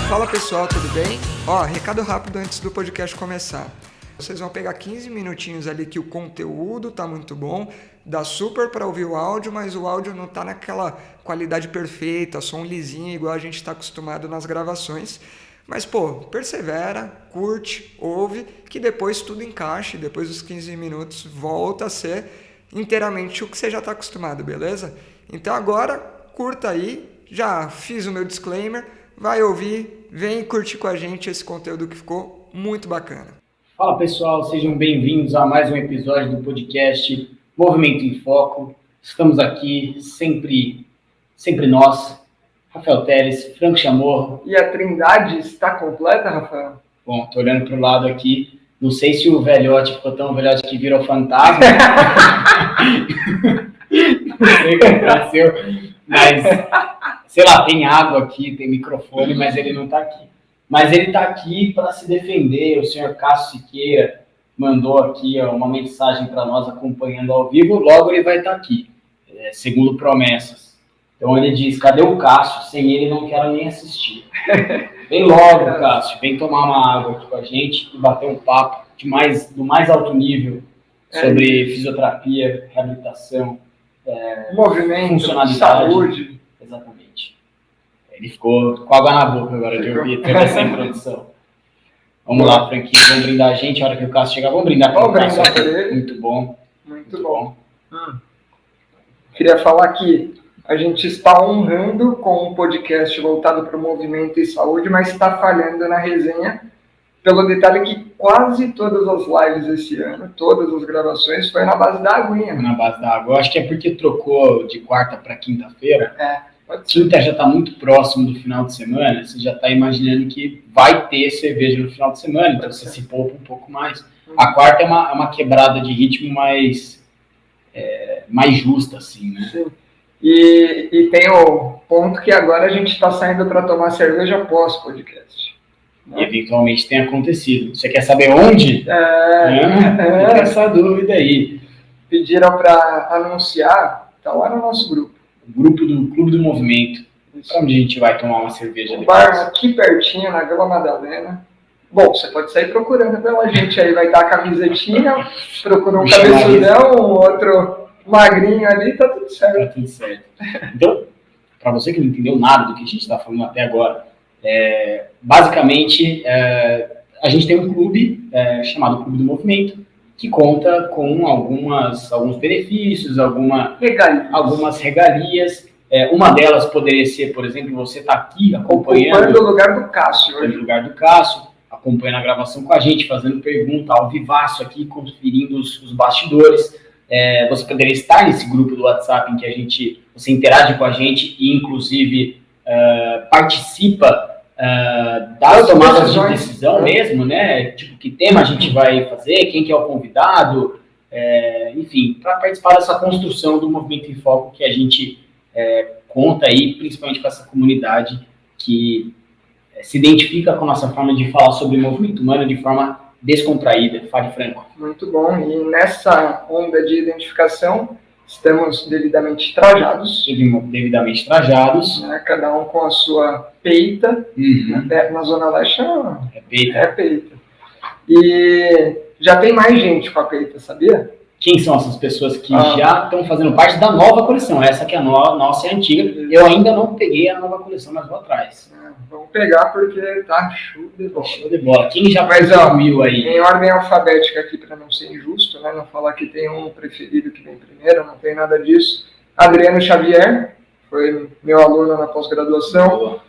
Fala pessoal, tudo bem? Ó, recado rápido antes do podcast começar. Vocês vão pegar 15 minutinhos ali que o conteúdo tá muito bom, dá super para ouvir o áudio, mas o áudio não tá naquela qualidade perfeita, som lisinho igual a gente está acostumado nas gravações. Mas pô, persevera, curte, ouve, que depois tudo encaixa e depois dos 15 minutos volta a ser inteiramente o que você já está acostumado, beleza? Então agora, curta aí, já fiz o meu disclaimer, vai ouvir, vem curtir com a gente esse conteúdo que ficou muito bacana. Fala pessoal, sejam bem-vindos a mais um episódio do podcast Movimento em Foco. Estamos aqui, sempre nós, Rafael Teres, Franco Chamorro. E a trindade está completa, Rafael? Bom, tô olhando pro lado aqui, não sei se o velhote ficou tão velhote que virou fantasma. Não sei o que aconteceu, mas, sei lá, tem água aqui, tem microfone, mas ele não tá aqui. Mas ele está aqui para se defender. O senhor Cássio Siqueira mandou aqui uma mensagem para nós acompanhando ao vivo. Logo ele vai estar aqui, segundo promessas. Então ele diz, cadê o Cássio? Sem ele não quero nem assistir. Vem logo, Cássio. Vem tomar uma água aqui com a gente e bater um papo do mais alto nível sobre fisioterapia, reabilitação, movimento, funcionalidade, saúde. Exatamente. Ele ficou com água na boca agora de ouvir toda essa introdução. Vamos lá, Franquinho, vamos brindar a gente. A hora que o Cássio chegar, vamos brindar pelo Cássio. Muito bom. Muito bom. Queria falar que a gente está honrando com um podcast voltado para o movimento e saúde, mas está falhando na resenha pelo detalhe que quase todas as lives esse ano, todas as gravações, foi na base da aguinha. Na base da água. Eu acho que é porque trocou de quarta para quinta-feira. Quinta já está muito próximo do final de semana, você já está imaginando que vai ter cerveja no final de semana, então você se poupa um pouco mais. A quarta é uma quebrada de ritmo mais justa, assim, né? Sim. E tem o ponto que agora a gente está saindo para tomar cerveja pós-podcast. E eventualmente tem acontecido. Você quer saber onde? Fica essa dúvida aí. Pediram para anunciar, está lá no nosso grupo. O grupo do Clube do Movimento. Para onde a gente vai tomar uma cerveja depois? Bar aqui pertinho, na Vila Madalena. Bom, você pode sair procurando pela gente aí. Vai estar a camisetinha, procura um cabeçudão, um outro magrinho ali, tá tudo certo. Tá tudo certo. Então, para você que não entendeu nada do que a gente está falando até agora, basicamente, a gente tem um clube chamado Clube do Movimento, que conta com alguns benefícios, algumas regalias. Uma delas poderia ser, por exemplo, você está aqui acompanhando o lugar do Cássio. Acompanhando a gravação com a gente, fazendo pergunta ao vivaço aqui, conferindo os bastidores. Você poderia estar nesse grupo do WhatsApp em que você interage com a gente e, inclusive, participa das tomadas de decisão mesmo, né? Tipo, que tema a gente vai fazer, quem que é o convidado, enfim, para participar dessa construção do Movimento em Foco que a gente conta aí, principalmente com essa comunidade que se identifica com a nossa forma de falar sobre o movimento humano de forma descontraída. Fale, Franco. Muito bom. E nessa onda de identificação, estamos devidamente trajados. Né? Cada um com a sua peita. Uhum. Na Zona Leste é peita. E já tem mais gente com a peita, sabia? Quem são essas pessoas que já estão fazendo parte da nova coleção? Essa que é a nossa é a antiga. Eu ainda não peguei a nova coleção, mas vou atrás. Vamos pegar porque tá show de bola. Show de bola. Quem já contribuiu aí? Em ordem alfabética aqui, para não ser injusto, né? Não falar que tem um preferido que vem primeiro, não tem nada disso. Adriano Xavier, foi meu aluno na pós-graduação. Boa.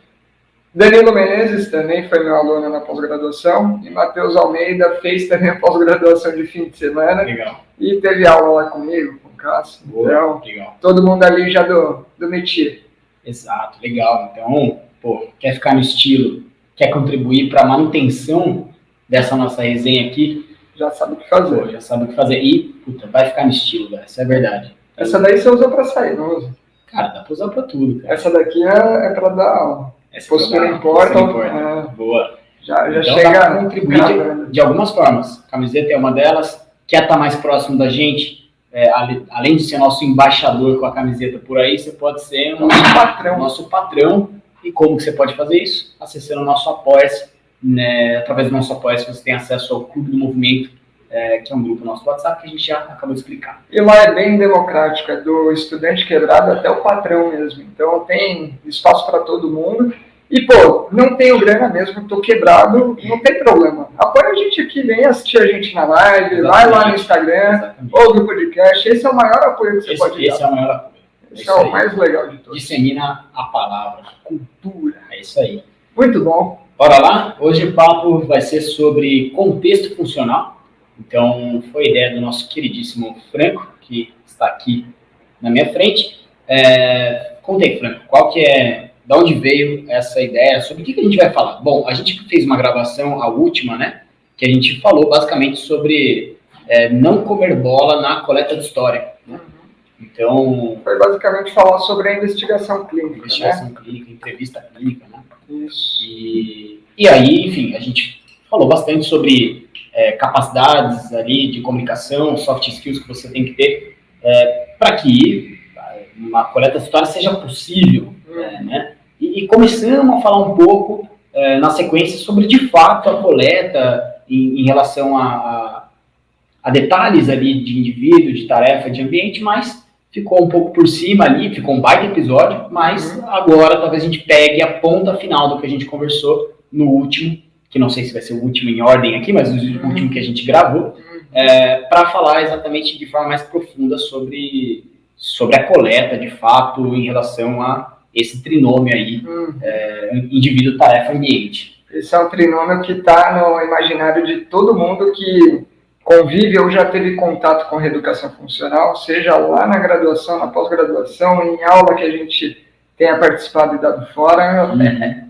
Danilo Menezes também foi meu aluno na pós-graduação. E Matheus Almeida fez também a pós-graduação de fim de semana. Legal. E teve aula lá comigo, com o Cássio. Boa, então, legal. Todo mundo ali já do métier. Exato, legal. Então, quer ficar no estilo, quer contribuir para a manutenção dessa nossa resenha aqui, já sabe o que fazer. Já sabe o que fazer. E, vai ficar no estilo, velho. Essa é a verdade. Essa daí você usa para sair, não usa? Cara, dá para usar para tudo, cara. Essa daqui é para dar aula. Postura importa. Boa. Já então, chega a contribuir de algumas formas. A camiseta é uma delas. Quer estar mais próximo da gente? Além de ser nosso embaixador com a camiseta por aí, você pode ser nosso patrão E como que você pode fazer isso? Acessando o nosso Apoia-se, né? Através do nosso Apoia-se você tem acesso ao Clube do Movimento, que é um grupo nosso WhatsApp que a gente já acabou de explicar. E lá é bem democrático, é do estudante quebrado até o patrão mesmo. Então tem espaço para todo mundo. E, pô, não tenho grana mesmo, tô quebrado, não tem problema. Apoia a gente aqui, vem assistir a gente na live, Exatamente. Vai lá no Instagram, ouve o podcast. Esse é o maior apoio que você pode dar. Esse é o maior apoio. Esse é o mais legal de todos. Dissemina a palavra, a cultura. É isso aí. Muito bom. Bora lá? Hoje o papo vai ser sobre contexto funcional. Então, foi ideia do nosso queridíssimo Franco, que está aqui na minha frente. Conta aí, Franco, qual que é... Da onde veio essa ideia? Sobre o que a gente vai falar? Bom, a gente fez uma gravação, a última, né? Que a gente falou basicamente sobre não comer bola na coleta de história. Então... Foi basicamente falar sobre a investigação clínica, Investigação clínica, entrevista clínica, né? Isso. E aí, enfim, a gente falou bastante sobre capacidades ali de comunicação, soft skills que você tem que ter para que uma coleta de história seja possível, né? E começamos a falar um pouco na sequência sobre, de fato, a coleta em relação a detalhes ali de indivíduo, de tarefa, de ambiente, mas ficou um pouco por cima ali, ficou um baita episódio, mas agora talvez a gente pegue a ponta final do que a gente conversou no último, que não sei se vai ser o último em ordem aqui, mas o último que a gente gravou, para falar exatamente de forma mais profunda sobre a coleta, de fato, em relação a esse trinômio aí, indivíduo, tarefa, ambiente. Esse é um trinômio que está no imaginário de todo mundo que convive ou já teve contato com reeducação funcional, seja lá na graduação, na pós-graduação, em aula que a gente tenha participado e dado fora,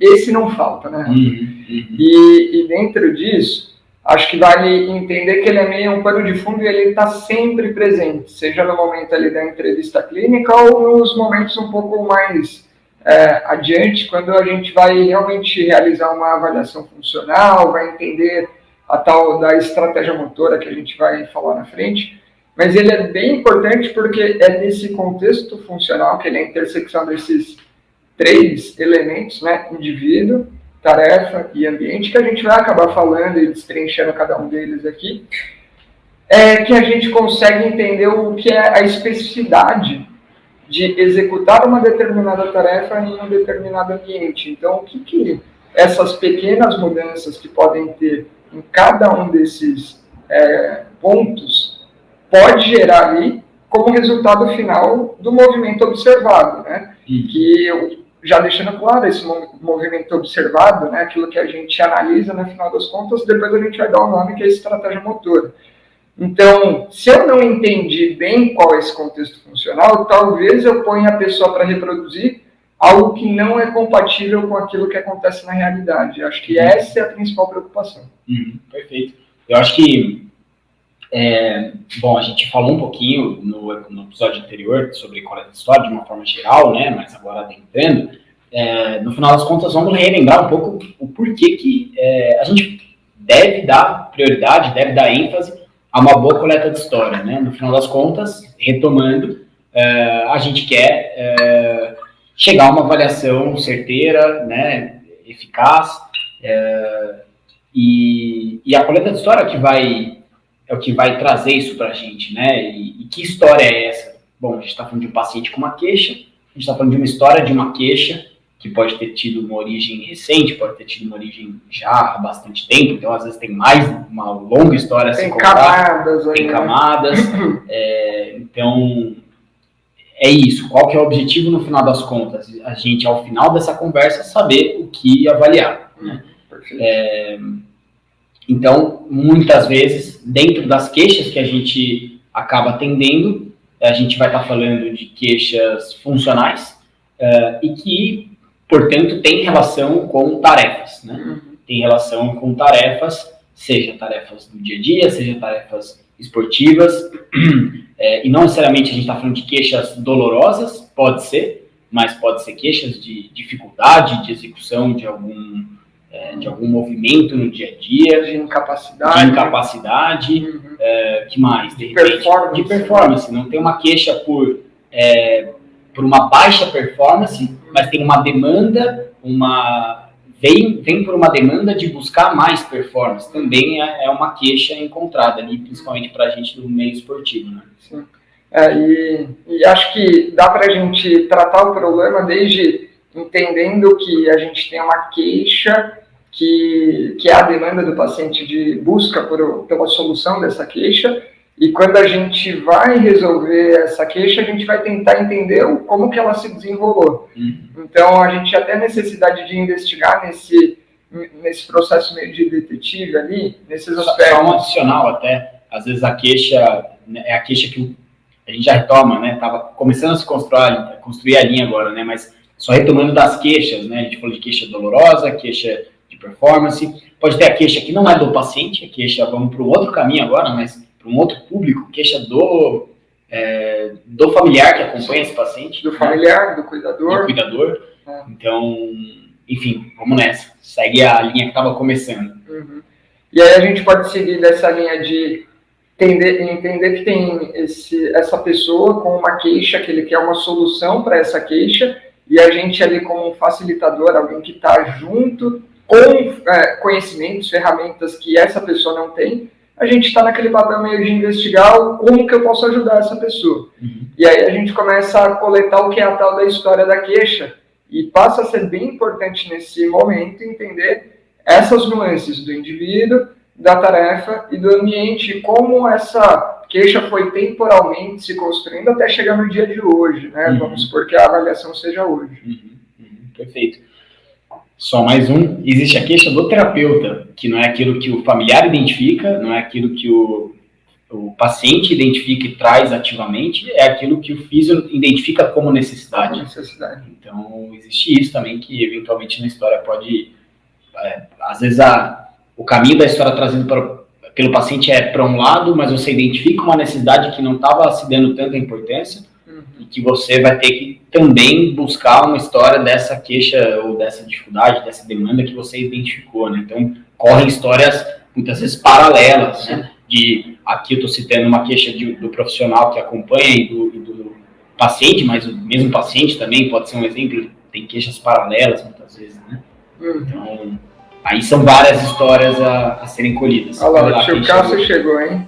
esse não falta, né? E dentro disso, acho que vale entender que ele é meio um pano de fundo e ele está sempre presente, seja no momento ali da entrevista clínica ou nos momentos um pouco mais adiante, quando a gente vai realmente realizar uma avaliação funcional, vai entender a tal da estratégia motora que a gente vai falar na frente. Mas ele é bem importante porque é nesse contexto funcional, que ele é a intersecção desses três elementos, né, indivíduo, tarefa e ambiente, que a gente vai acabar falando e destrinchando cada um deles aqui, que a gente consegue entender o que é a especificidade de executar uma determinada tarefa em um determinado ambiente. Então, o que essas pequenas mudanças que podem ter em cada um desses pontos pode gerar ali como resultado final do movimento observado, né? Que já deixando claro esse movimento observado, né, aquilo que a gente analisa, no final das contas, depois a gente vai dar o nome que é estratégia motora. Então, se eu não entendi bem qual é esse contexto funcional, talvez eu ponha a pessoa para reproduzir algo que não é compatível com aquilo que acontece na realidade. Acho que essa é a principal preocupação. Perfeito. Eu acho que, bom, a gente falou um pouquinho no episódio anterior sobre coleta de história de uma forma geral, né, mas agora adentrando, no final das contas, vamos relembrar um pouco o porquê que a gente deve dar prioridade, deve dar ênfase a uma boa coleta de história, né? No final das contas, retomando, a gente quer chegar a uma avaliação certeira, né, eficaz, e a coleta de história é o que vai trazer isso para a gente, né? E que história é essa? Bom, a gente está falando de um paciente com uma queixa, a gente está falando de uma história de uma queixa que pode ter tido uma origem recente, pode ter tido uma origem já há bastante tempo, então às vezes tem mais uma longa história a se contar. Tem camadas. Então, é isso. Qual que é o objetivo no final das contas? A gente, ao final dessa conversa, saber o que avaliar, né? Então, muitas vezes, dentro das queixas que a gente acaba atendendo, a gente vai estar falando de queixas funcionais e que, portanto, tem relação com tarefas, né? Tem relação com tarefas, seja tarefas do dia a dia, seja tarefas esportivas, e não necessariamente a gente está falando de queixas dolorosas, pode ser, mas pode ser queixas de dificuldade de execução de algum movimento no dia a dia, de incapacidade, que mais? De performance. Não tem uma queixa por uma baixa performance, mas tem uma demanda, vem por uma demanda de buscar mais performance. Também é uma queixa encontrada ali, principalmente para a gente do meio esportivo, né? Sim. E acho que dá para a gente tratar o problema desde entendendo que a gente tem uma queixa que é a demanda do paciente de busca pela solução dessa queixa, e quando a gente vai resolver essa queixa, a gente vai tentar entender como que ela se desenrolou. Então, a gente já tem a necessidade de investigar nesse processo meio de detetive ali, nesses aspectos. Só um adicional até, às vezes a queixa é a queixa que a gente já retoma, né? Estava começando a se construir a linha agora, né? Mas só retomando das queixas, né? A gente falou de queixa dolorosa, queixa de performance, pode ter a queixa que não é do paciente, a queixa, vamos para um outro caminho agora, mas para um outro público, queixa do familiar que acompanha esse paciente. Do familiar, do cuidador. Do cuidador. Então, enfim, vamos nessa. Segue a linha que estava começando. E aí a gente pode seguir dessa linha de entender que tem essa pessoa com uma queixa, que ele quer uma solução para essa queixa, e a gente ali como um facilitador, alguém que está junto com conhecimentos, ferramentas que essa pessoa não tem, a gente está naquele papel meio de investigar como que eu posso ajudar essa pessoa. E aí a gente começa a coletar o que é a tal da história da queixa, e passa a ser bem importante nesse momento entender essas nuances do indivíduo, da tarefa e do ambiente, como essa queixa foi temporalmente se construindo até chegar no dia de hoje, né? Vamos supor que a avaliação seja hoje. Perfeito. Só mais um, existe a queixa do terapeuta, que não é aquilo que o familiar identifica, não é aquilo que o paciente identifica e traz ativamente, é aquilo que o físio identifica como necessidade. Então, existe isso também, que eventualmente na história pode, às vezes o caminho da história trazido pelo paciente é para um lado, mas você identifica uma necessidade que não estava se dando tanta importância, e que você vai ter que também buscar uma história dessa queixa ou dessa dificuldade, dessa demanda que você identificou, né? Então, correm histórias muitas vezes paralelas, né? Aqui eu estou citando uma queixa do profissional que acompanha e do paciente, mas o mesmo paciente também pode ser um exemplo, tem queixas paralelas muitas vezes, né? Então, aí são várias histórias a serem colhidas. Olha lá, o tio Cássio chegou, hein?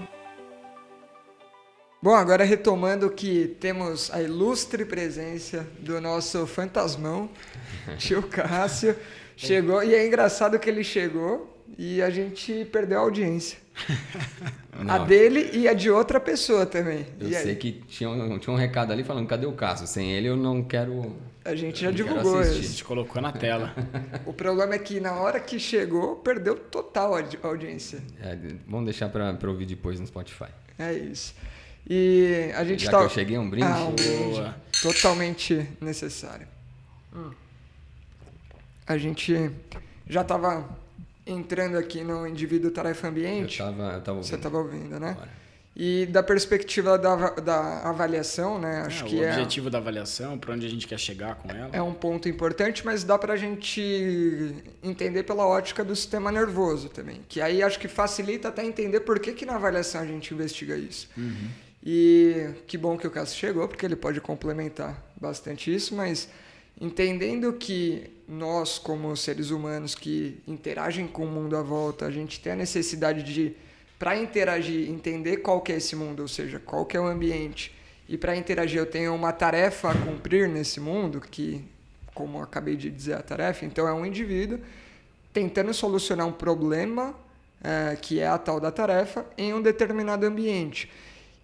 Bom, agora retomando que temos a ilustre presença do nosso fantasmão, tio Cássio, chegou, e é engraçado que ele chegou e a gente perdeu a audiência. Não, a dele e a de outra pessoa também. Eu sei que tinha um recado ali falando, cadê o Cássio? Sem ele eu não quero... A gente já divulgou isso. A gente colocou na tela. O problema é que na hora que chegou, perdeu total a audiência. Vamos deixar para ouvir depois no Spotify. É isso. E a gente já que eu cheguei, um brinde? Um brinde totalmente necessário. A gente já estava entrando aqui no indivíduo tarefa ambiente. Eu tava ouvindo. Você estava ouvindo, né? Agora. E da perspectiva da avaliação, né? Acho que o objetivo da avaliação, para onde a gente quer chegar com ela. É um ponto importante, mas dá para a gente entender pela ótica do sistema nervoso também. Que aí acho que facilita até entender por que na avaliação a gente investiga isso. E que bom que o Cássio chegou, porque ele pode complementar bastante isso, mas entendendo que nós, como seres humanos que interagem com o mundo à volta, a gente tem a necessidade de, para interagir, entender qual que é esse mundo, ou seja, qual que é o ambiente, e para interagir eu tenho uma tarefa a cumprir nesse mundo, que, como eu acabei de dizer, a tarefa, então é um indivíduo tentando solucionar um problema, que é a tal da tarefa, em um determinado ambiente.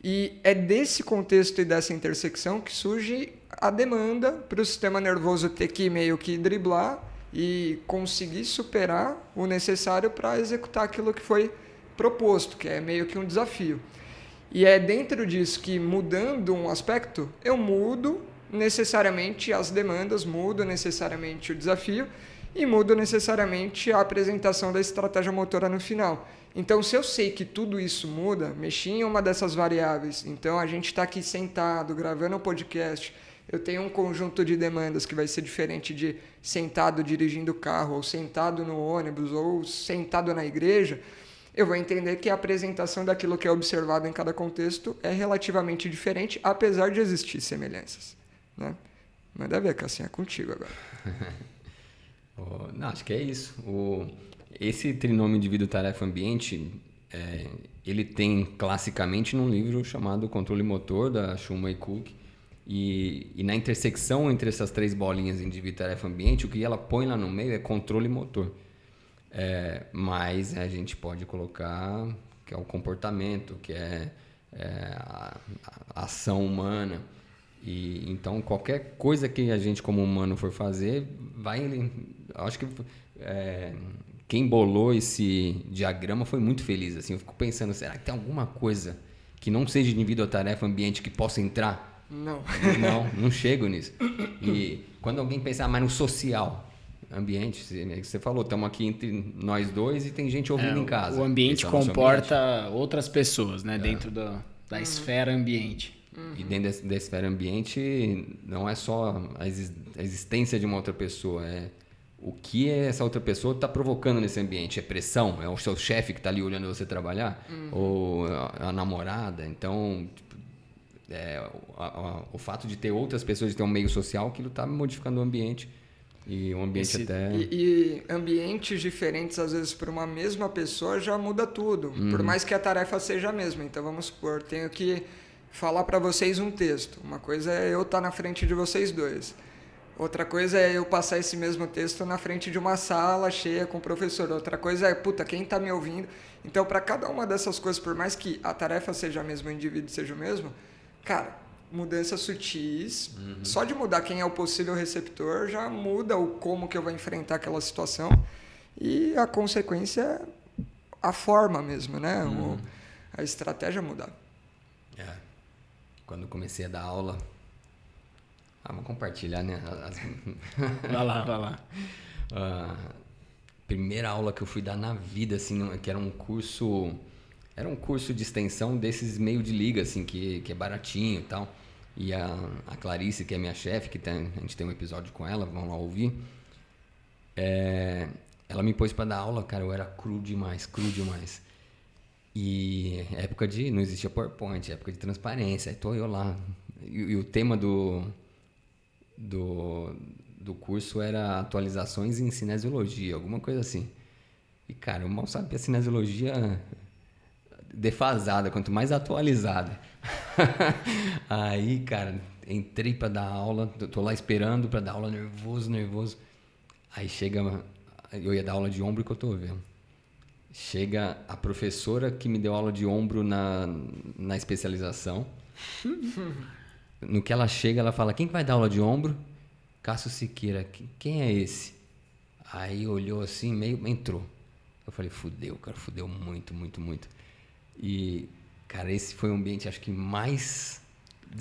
E é desse contexto e dessa intersecção que surge a demanda para o sistema nervoso ter que meio que driblar e conseguir superar o necessário para executar aquilo que foi proposto, que é meio que um desafio. E é dentro disso que, mudando um aspecto, eu mudo necessariamente as demandas, mudo necessariamente o desafio e mudo necessariamente a apresentação da estratégia motora no final. Então, se eu sei que tudo isso muda, mexi em uma dessas variáveis, então a gente está aqui sentado, gravando um podcast, eu tenho um conjunto de demandas que vai ser diferente de sentado dirigindo o carro, ou sentado no ônibus, ou sentado na igreja, eu vou entender que a apresentação daquilo que é observado em cada contexto é relativamente diferente, apesar de existir semelhanças, né? Manda ver, Cassinha, é contigo agora. Não, acho que é isso. Esse trinômio indivíduo, tarefa, ambiente, ele tem classicamente num livro chamado Controle Motor, da Schumann e Cook. E na intersecção entre essas 3 bolinhas, indivíduo, tarefa, ambiente, o que ela põe lá no meio é controle motor. Mas a gente pode colocar que é o comportamento, que é a ação humana. E então qualquer coisa que a gente como humano for fazer, acho que quem bolou esse diagrama foi muito feliz. Assim, eu fico pensando, será que tem alguma coisa que não seja indivíduo, tarefa, ambiente que possa entrar? Não chego nisso. E quando alguém pensa, mas no social, ambiente, você falou, estamos aqui entre nós dois e tem gente ouvindo em casa. O ambiente comporta outras pessoas, né? Dentro da esfera ambiente. E dentro da esfera ambiente não é só a existência de uma outra pessoa, é o que essa outra pessoa está provocando nesse ambiente. É pressão? É o seu chefe que está ali olhando você trabalhar? Ou a namorada? Então, o fato de ter outras pessoas, de ter um meio social, aquilo está modificando o ambiente. E o ambiente E ambientes diferentes, às vezes, para uma mesma pessoa já muda tudo. Por mais que a tarefa seja a mesma. Então, vamos supor, tenho que falar para vocês um texto. Uma coisa é eu estar na frente de vocês dois. Outra coisa é eu passar esse mesmo texto na frente de uma sala cheia com o professor. Outra coisa é, quem está me ouvindo? Então, para cada uma dessas coisas, por mais que a tarefa seja a mesma, o indivíduo seja o mesmo, cara, mudanças sutis. Só de mudar quem é o possível receptor já muda o como que eu vou enfrentar aquela situação. E a consequência é a forma mesmo, né? A estratégia muda. Quando comecei a dar aula... vamos compartilhar, né? Vai lá. Primeira aula que eu fui dar na vida, assim, que era um curso... Era um curso de extensão desses meio de liga, assim, que é baratinho e tal. E a Clarice, que é minha chefe, a gente tem um episódio com ela, vamos lá ouvir. Ela me pôs para dar aula, cara, eu era cru demais. E época não existia PowerPoint, época de transparência, aí tô eu lá. E o tema do curso era atualizações em cinesiologia, alguma coisa assim. E, cara, eu mal sabia a cinesiologia defasada, quanto mais atualizada. Aí, cara, entrei para dar aula, tô lá esperando para dar aula, nervoso. Aí eu ia dar aula de ombro e cotovelo. Chega a professora que me deu aula de ombro na especialização. No que ela chega, ela fala, quem que vai dar aula de ombro? Cássio Siqueira. Quem é esse? Aí olhou assim, meio entrou. Eu falei, fudeu, cara, fudeu muito. E, cara, esse foi o ambiente, acho que mais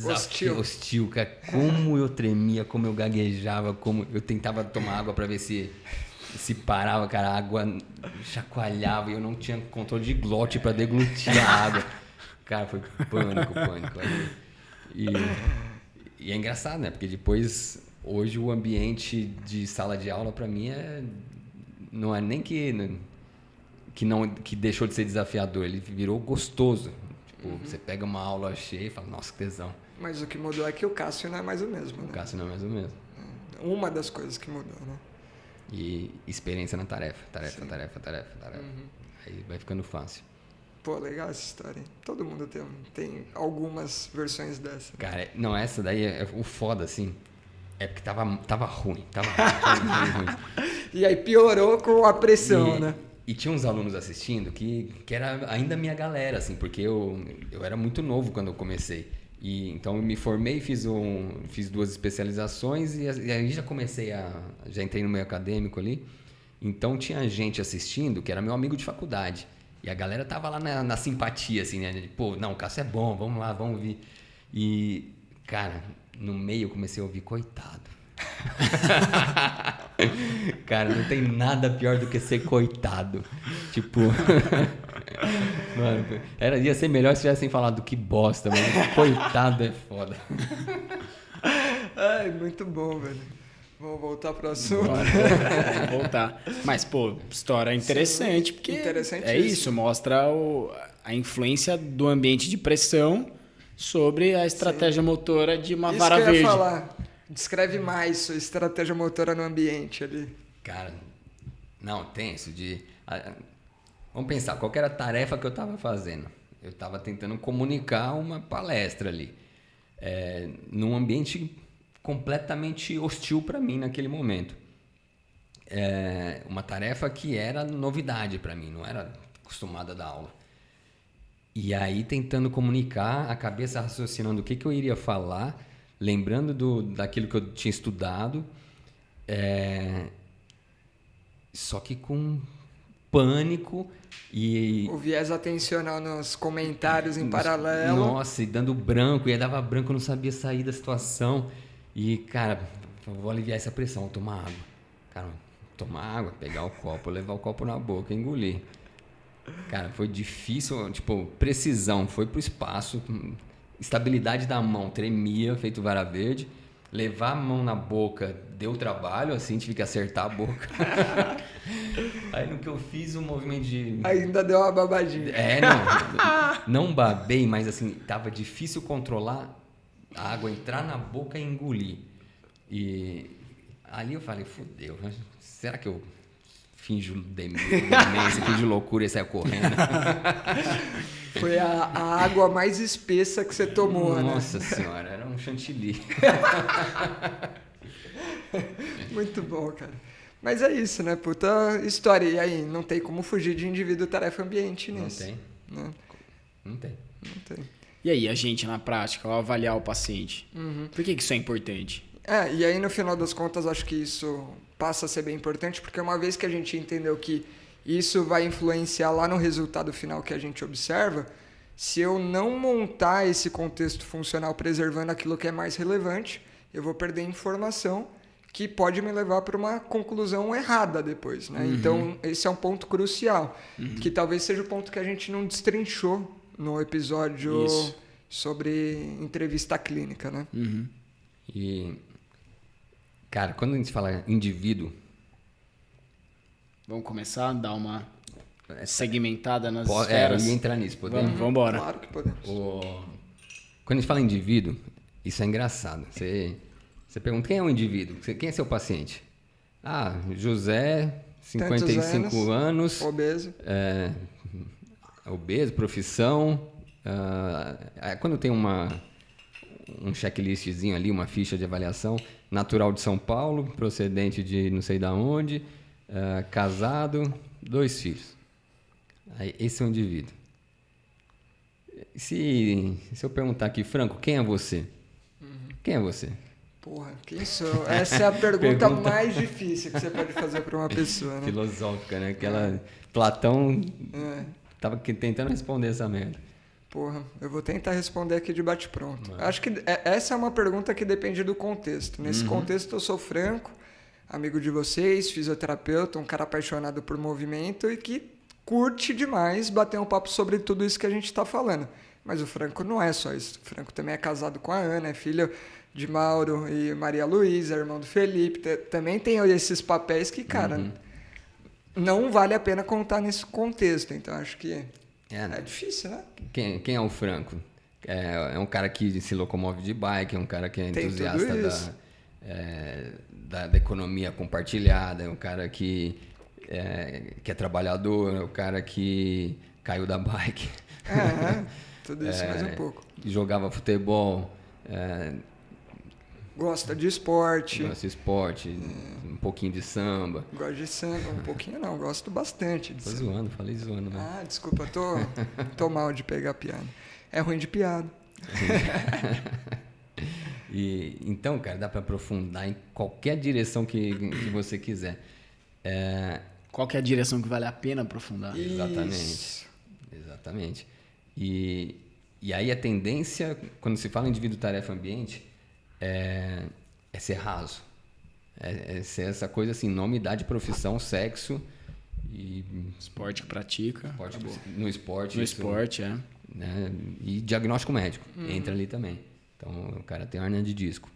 hostil, cara. Como eu tremia, como eu gaguejava, como eu tentava tomar água para ver se parava, cara, a água chacoalhava e eu não tinha controle de glote para deglutir a água. Cara, foi pânico. E é engraçado, né? Porque depois, hoje, o ambiente de sala de aula, para mim, não é nem que deixou de ser desafiador, ele virou gostoso. Tipo, você pega uma aula cheia e fala, nossa, que tesão. Mas o que mudou é que o Cássio não é mais o mesmo, né? O Cássio não é mais o mesmo. Uma das coisas que mudou, né? E experiência na tarefa. Aí vai ficando fácil. Pô, legal essa história, hein? Todo mundo tem algumas versões dessa. Cara, não, essa daí é o foda, assim. É porque tava ruim. Tava ruim. E aí piorou com a pressão, né? E tinha uns alunos assistindo que era ainda minha galera, assim, porque eu era muito novo quando eu comecei. E então eu me formei, fiz 2 especializações e aí já entrei no meio acadêmico ali. Então tinha gente assistindo que era meu amigo de faculdade. E a galera tava lá na simpatia, assim, né? Pô, não, o Cássio é bom, vamos lá, vamos ouvir. E, cara, no meio eu comecei a ouvir, coitado. Cara, não tem nada pior do que ser coitado. Tipo... Mano, ia ser melhor se tivessem falado que bosta, mas coitado é foda. Ai, muito bom, velho. Vamos voltar pro assunto. Vamos voltar. Mas, pô, história interessante, sim, porque é isso, mostra a influência do ambiente de pressão sobre a estratégia motora de uma vara verde. Isso que eu ia falar. Descreve mais sua estratégia motora no ambiente ali. Cara, não, tem isso vamos pensar, qual que era a tarefa que eu estava fazendo? Eu estava tentando comunicar uma palestra ali, num ambiente completamente hostil para mim naquele momento. Uma tarefa que era novidade para mim, não era acostumada a dar aula. E aí tentando comunicar, a cabeça raciocinando o que eu iria falar, lembrando daquilo que eu tinha estudado, só que com pânico e... O viés atencional nos comentários em paralelo. Nossa, e dando branco, e aí dava branco, eu não sabia sair da situação. E, cara, eu vou aliviar essa pressão, vou tomar água. Cara, tomar água, pegar o copo, levar o copo na boca, engolir. Cara, foi difícil, tipo, precisão, foi pro espaço, estabilidade da mão, tremia, feito vara verde. Levar a mão na boca deu trabalho, assim, tive que acertar a boca. Aí no que eu fiz, um movimento de... Ainda deu uma babadinha. Não babei, mas assim, tava difícil controlar a água entrar na boca e engolir. E ali eu falei, fudeu, será que eu finjo demência, finjo loucura e saio correndo? Foi a água mais espessa que você tomou, Nossa senhora, era um chantilly. Muito bom, cara. Mas é isso, né? Puta história. E aí, não tem como fugir de indivíduo, tarefa, ambiente nisso. Não tem. Né? Não tem. Não tem. E aí, a gente, na prática, ao avaliar o paciente, por que isso é importante? E aí no final das contas acho que isso passa a ser bem importante, porque uma vez que a gente entendeu que isso vai influenciar lá no resultado final que a gente observa, se eu não montar esse contexto funcional preservando aquilo que é mais relevante, eu vou perder informação que pode me levar para uma conclusão errada depois, né? Então esse é um ponto crucial, que talvez seja o ponto que a gente não destrinchou no episódio sobre entrevista clínica, né? E, cara, quando a gente fala indivíduo... Vamos começar a dar uma segmentada nas esferas? Eu ia entrar nisso, podemos? Vamos embora. Claro que podemos. Quando a gente fala indivíduo, isso é engraçado. Você pergunta, quem é o indivíduo? Quem é seu paciente? José, 55 anos, obeso. Obeso, profissão. Quando tem um checklistzinho ali, uma ficha de avaliação, natural de São Paulo, procedente de não sei da onde, casado, 2 filhos. Aí, esse é o indivíduo. Se eu perguntar aqui, Franco, quem é você? Quem é você? Porra, quem sou? Essa é a pergunta mais difícil que você pode fazer para uma pessoa, né? Filosófica, né? Platão tava tentando responder essa merda. Porra, eu vou tentar responder aqui de bate-pronto. Acho que essa é uma pergunta que depende do contexto. Nesse contexto eu sou Franco, amigo de vocês, fisioterapeuta, um cara apaixonado por movimento e que curte demais bater um papo sobre tudo isso que a gente está falando. Mas o Franco não é só isso. O Franco também é casado com a Ana, é filho de Mauro e Maria Luísa, irmão do Felipe. Também tem esses papéis que, cara, não vale a pena contar nesse contexto. Então, acho que é difícil, né? Quem é o Franco? É um cara que se locomove de bike, é um cara que é entusiasta da economia compartilhada, é um cara que é trabalhador, é o cara que caiu da bike. Tudo isso mais um pouco. Jogava futebol. Gosta de esporte. Gosta de esporte, um pouquinho de samba. Gosto de samba, um pouquinho não, gosto bastante de Tô samba. zoando, falei zoando, né? Desculpa, tô mal de pegar piada. É ruim de piada. Então, cara, dá para aprofundar em qualquer direção que você quiser. Qual que é a direção que vale a pena aprofundar? Exatamente. E aí a tendência, quando se fala em indivíduo, tarefa, ambiente, é ser raso. É ser essa coisa assim, nome, idade, profissão, sexo e... Esporte que pratica. No esporte. No esporte, Né? E diagnóstico médico, entra ali também. Então, o cara tem hérnia de disco.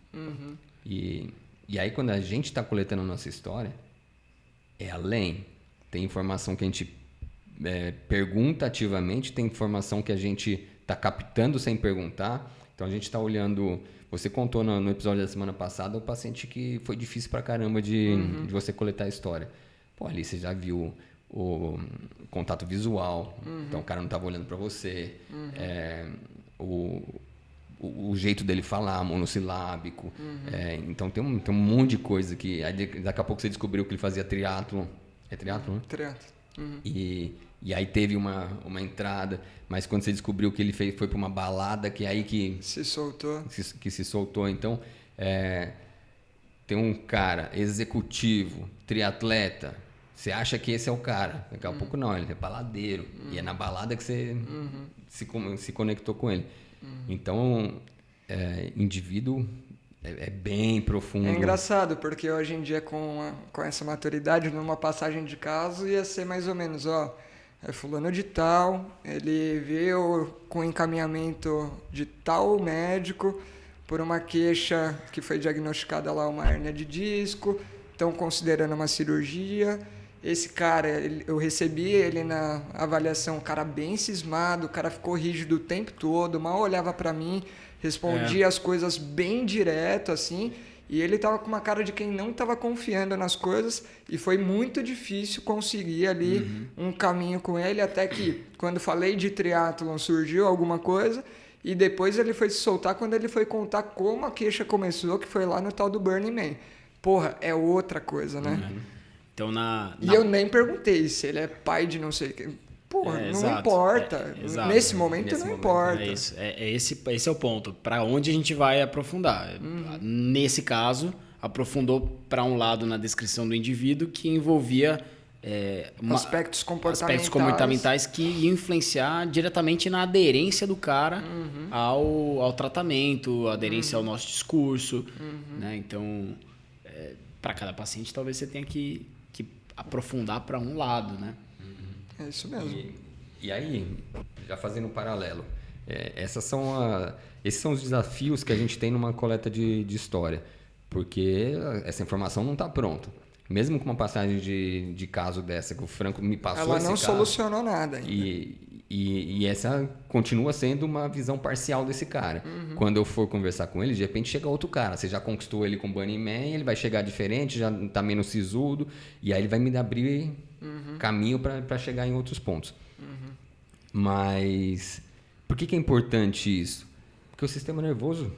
E aí, quando a gente está coletando a nossa história, é além. Tem informação que a gente pergunta ativamente, tem informação que a gente está captando sem perguntar. Então, a gente está olhando você contou no episódio da semana passada o paciente que foi difícil pra caramba de você coletar a história. Pô, ali você já viu o contato visual, então o cara não estava olhando para você, o jeito dele falar, monossilábico, então tem um monte de coisa que aí daqui a pouco você descobriu que ele fazia triatlon, é triatlon, né? Triatlon. E aí teve uma entrada, mas quando você descobriu que ele foi para uma balada, que é aí que se soltou. Que se soltou, então tem um cara executivo, triatleta. Você acha que esse é o cara. Daqui a pouco não, ele é baladeiro. E é na balada que você se conectou com ele. Então, indivíduo é bem profundo. É engraçado, porque hoje em dia, com essa maturidade, numa passagem de caso, ia ser mais ou menos, é fulano de tal, ele veio com encaminhamento de tal médico por uma queixa que foi diagnosticada lá, uma hérnia de disco, estão considerando uma cirurgia. Esse cara, eu recebi ele na avaliação, um cara bem cismado, o cara ficou rígido o tempo todo, mal olhava para mim, respondia as coisas bem direto, assim, e ele tava com uma cara de quem não tava confiando nas coisas, e foi muito difícil conseguir ali um caminho com ele, até que, quando falei de triatlon, surgiu alguma coisa, e depois ele foi se soltar quando ele foi contar como a queixa começou, que foi lá no tal do Burning Man. Porra, é outra coisa, né? Então, E eu nem perguntei se ele é pai de não sei quem. Porra, não exato. importa. Nesse momento não importa. É isso. Esse é o ponto. Para onde a gente vai aprofundar? Nesse caso, aprofundou para um lado na descrição do indivíduo que envolvia aspectos comportamentais que iam influenciar diretamente na aderência do cara ao tratamento, a aderência ao nosso discurso. Né? Então, para cada paciente, talvez você tenha que aprofundar para um lado, né? É isso mesmo. E aí, já fazendo um paralelo, esses são os desafios que a gente tem numa coleta de história, porque essa informação não está pronta. Mesmo com uma passagem de caso dessa, que o Franco me passou ela esse não caso, solucionou nada ainda. E essa continua sendo uma visão parcial desse cara. Quando eu for conversar com ele, de repente chega outro cara. Você já conquistou ele com o Burning Man, ele vai chegar diferente, já está menos sisudo, e aí ele vai me abrir caminho para chegar em outros pontos. Mas por que é importante isso? Porque o sistema nervoso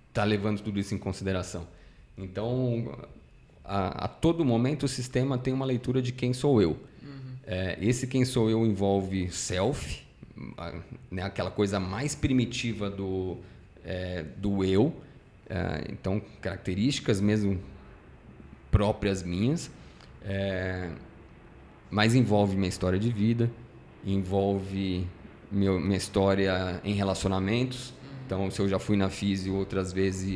está levando tudo isso em consideração. Então, a todo momento o sistema tem uma leitura de quem sou eu. Esse quem sou eu envolve self, né, aquela coisa mais primitiva do eu. Então, características mesmo próprias minhas. Mas envolve minha história de vida, envolve minha história em relacionamentos. Então, se eu já fui na físio outras vezes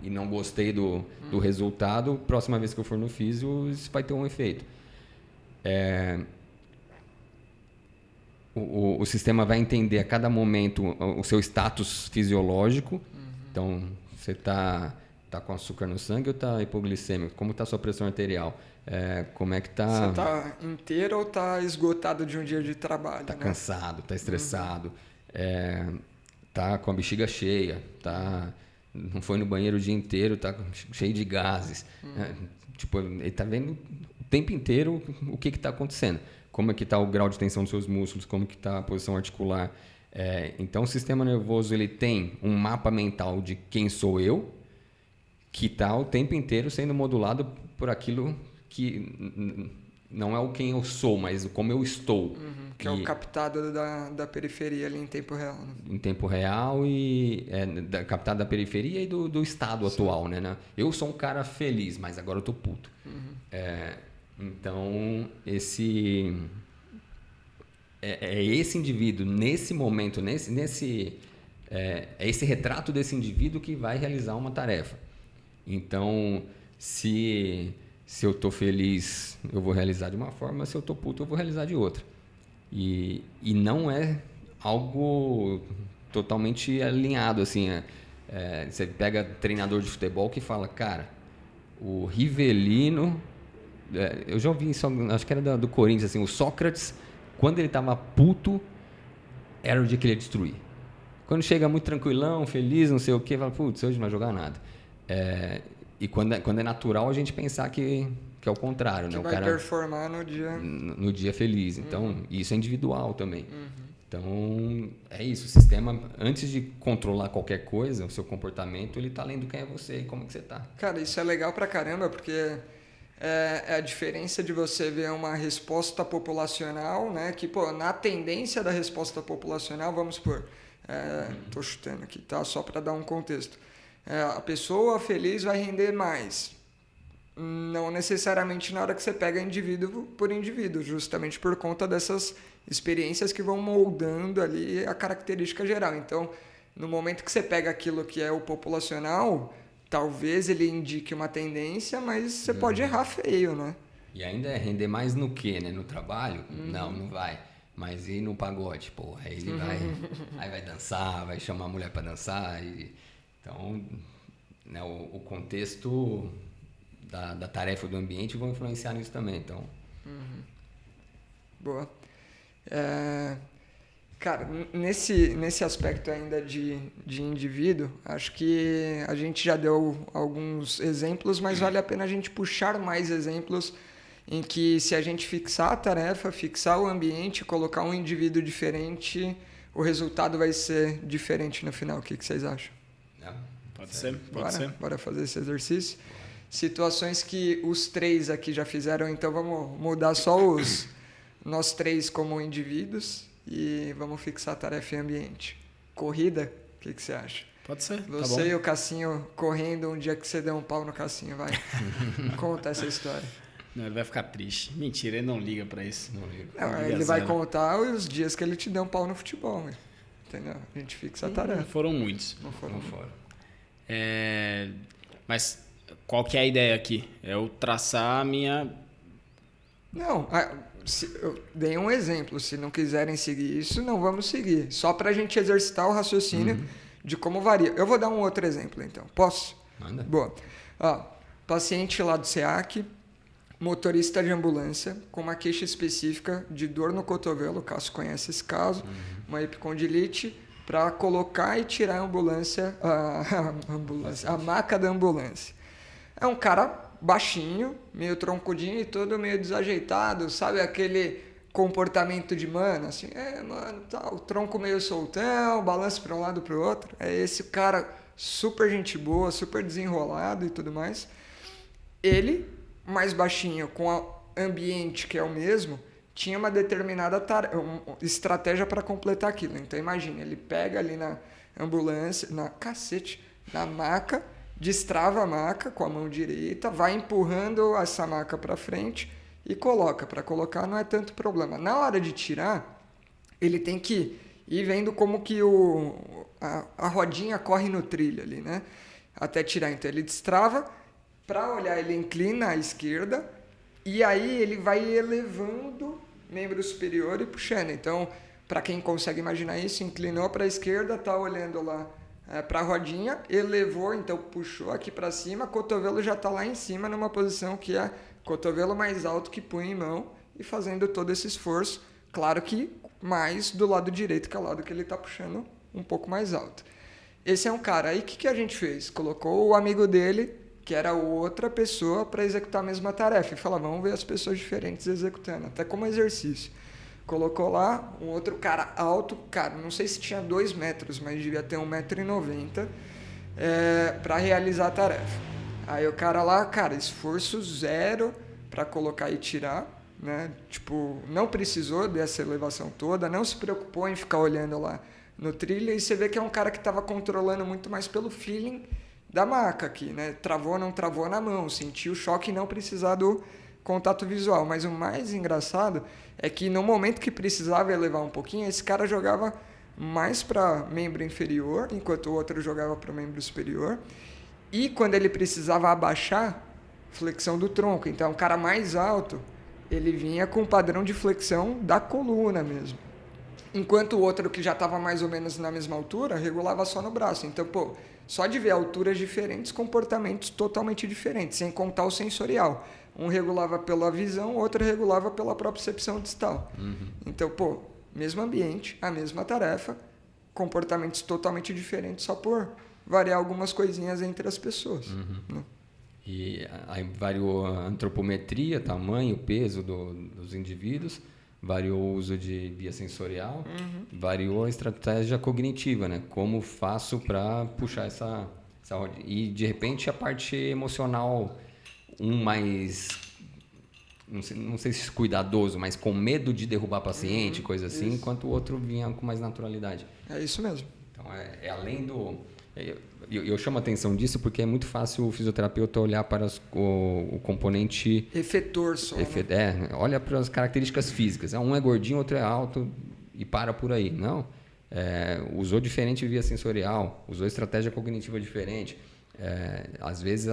e não gostei do resultado, próxima vez que eu for no físio, isso vai ter um efeito. O sistema vai entender a cada momento o seu status fisiológico. Então, você está com açúcar no sangue ou está hipoglicêmico? Como está a sua pressão arterial? Como é que está... Você está inteiro ou está esgotado de um dia de trabalho? Está né? cansado, está estressado, está com a bexiga cheia, não foi no banheiro o dia inteiro, está cheio de gases. Ele está vendo o tempo inteiro o que está acontecendo. Como é que está o grau de tensão dos seus músculos, como que está a posição articular. Então, o sistema nervoso ele tem um mapa mental de quem sou eu, que está o tempo inteiro sendo modulado por aquilo que não é o quem eu sou, mas o como eu estou. Que é o captado da periferia ali em tempo real. Né? Em tempo real e captado da periferia e do estado atual. Né? Eu sou um cara feliz, mas agora eu tô puto. Então, esse indivíduo, nesse momento, é esse retrato desse indivíduo que vai realizar uma tarefa. Então, se eu estou feliz, eu vou realizar de uma forma, se eu estou puto, eu vou realizar de outra. E não é algo totalmente alinhado. Assim, você pega treinador de futebol que fala, cara, o Rivelino... eu já ouvi isso, acho que era do Corinthians, assim, o Sócrates, quando ele estava puto, era o dia que ele ia destruir. Quando chega muito tranquilão, feliz, não sei o quê, fala, putz, hoje não vai jogar nada. E quando é natural a gente pensar que é o contrário, que né? O vai cara performar no dia... no dia feliz. Então, isso é individual também. Então, é isso. O sistema, antes de controlar qualquer coisa, o seu comportamento, ele tá lendo quem é você e como que você tá. Cara, isso é legal pra caramba, porque é a diferença de você ver uma resposta populacional, né? Que, pô, na tendência da resposta populacional, vamos supor, tô chutando aqui, tá? Só para dar um contexto. A pessoa feliz vai render mais. Não necessariamente na hora que você pega indivíduo por indivíduo, justamente por conta dessas experiências que vão moldando ali a característica geral. Então, no momento que você pega aquilo que é o populacional, talvez ele indique uma tendência, mas você pode errar feio, né? E ainda é render mais no quê, né? No trabalho? Não vai. Mas e no pagode? Porra, aí ele aí vai dançar, vai chamar a mulher para dançar. Então, né, o contexto da tarefa do ambiente vão influenciar nisso também. Então. Boa. Cara, nesse aspecto ainda de indivíduo, acho que a gente já deu alguns exemplos, mas vale a pena a gente puxar mais exemplos em que, se a gente fixar a tarefa, fixar o ambiente, colocar um indivíduo diferente, o resultado vai ser diferente no final. O que vocês acham? Pode ser, pode ser. Bora fazer esse exercício? Situações que os três aqui já fizeram, então vamos mudar só nós três como indivíduos e vamos fixar a tarefa e ambiente. Corrida, o que você acha? Pode ser, Você tá bom. e o Cassinho correndo um dia que você deu um pau no Cassinho, vai. Conta essa história. Não, ele vai ficar triste. Mentira, ele não liga pra isso. Não ligo. Não, Liga ele vai zero. contar os dias que ele te deu um pau no futebol, entendeu? A gente fixa a tarefa. Foram muitos. Não foram. Mas qual que é a ideia aqui? É eu traçar a minha... Não, eu dei um exemplo. Se não quiserem seguir isso, não vamos seguir. Só para a gente exercitar o raciocínio de como varia. Eu vou dar um outro exemplo, então. Posso? Manda. Boa. Paciente lá do SEAC, motorista de ambulância, com uma queixa específica de dor no cotovelo, o Cássio conhece esse caso, uma epicondilite, para colocar e tirar a maca da ambulância. É um cara baixinho, meio troncudinho e todo meio desajeitado, sabe aquele comportamento de mano, assim, mano, tá, o tronco meio soltão, balança para um lado para o outro. É esse cara super gente boa, super desenrolado e tudo mais. Ele, mais baixinho, com o ambiente que é o mesmo, tinha uma determinada estratégia para completar aquilo. Então imagina, ele pega ali na ambulância, na maca, destrava a maca com a mão direita, vai empurrando essa maca para frente e coloca. Para colocar não é tanto problema. Na hora de tirar, ele tem que ir vendo como que a rodinha corre no trilho ali, né? Até tirar. Então ele destrava, para olhar ele inclina à esquerda e aí ele vai elevando membro superior e puxando. Então, para quem consegue imaginar isso, inclinou para a esquerda, tá olhando lá para a rodinha, elevou, então puxou aqui para cima, cotovelo já está lá em cima, numa posição que é cotovelo mais alto que punho em mão, e fazendo todo esse esforço, claro que mais do lado direito, que é o lado que ele está puxando um pouco mais alto. Esse é um cara. Aí o que a gente fez? Colocou o amigo dele, que era outra pessoa, para executar a mesma tarefa, e falou, vamos ver as pessoas diferentes executando, até como exercício. Colocou lá um outro cara alto, cara, não sei se tinha 2 metros, mas devia ter 1,90 m, para realizar a tarefa. Aí o cara lá, cara, esforço zero para colocar e tirar, né? Tipo, não precisou dessa elevação toda, não se preocupou em ficar olhando lá no trilho, e você vê que é um cara que estava controlando muito mais pelo feeling da maca aqui, né? Travou, não travou na mão, sentiu o choque e não precisar do contato visual. Mas o mais engraçado é que no momento que precisava elevar um pouquinho, esse cara jogava mais para membro inferior, enquanto o outro jogava para o membro superior. E quando ele precisava abaixar, flexão do tronco. Então, o cara mais alto, ele vinha com o padrão de flexão da coluna mesmo. Enquanto o outro, que já estava mais ou menos na mesma altura, regulava só no braço. Então, só de ver alturas diferentes, comportamentos totalmente diferentes, sem contar o sensorial. Um regulava pela visão, o outro regulava pela propriocepção distal. Então, mesmo ambiente, a mesma tarefa, comportamentos totalmente diferentes só por variar algumas coisinhas entre as pessoas. Né? E aí variou a antropometria, tamanho, peso dos indivíduos, variou o uso de via sensorial, variou a estratégia cognitiva, né? Como faço para puxar essa ordem. E, de repente, a parte emocional, mais... Não sei se cuidadoso, mas com medo de derrubar paciente, coisa assim, isso. enquanto o outro vinha com mais naturalidade. É isso mesmo. Então, é além do... Eu chamo a atenção disso porque é muito fácil o fisioterapeuta olhar para o componente... Efetor só. Né? Olha para as características físicas. Um é gordinho, outro é alto e para por aí. Não. Usou diferente via sensorial, usou estratégia cognitiva diferente. Às vezes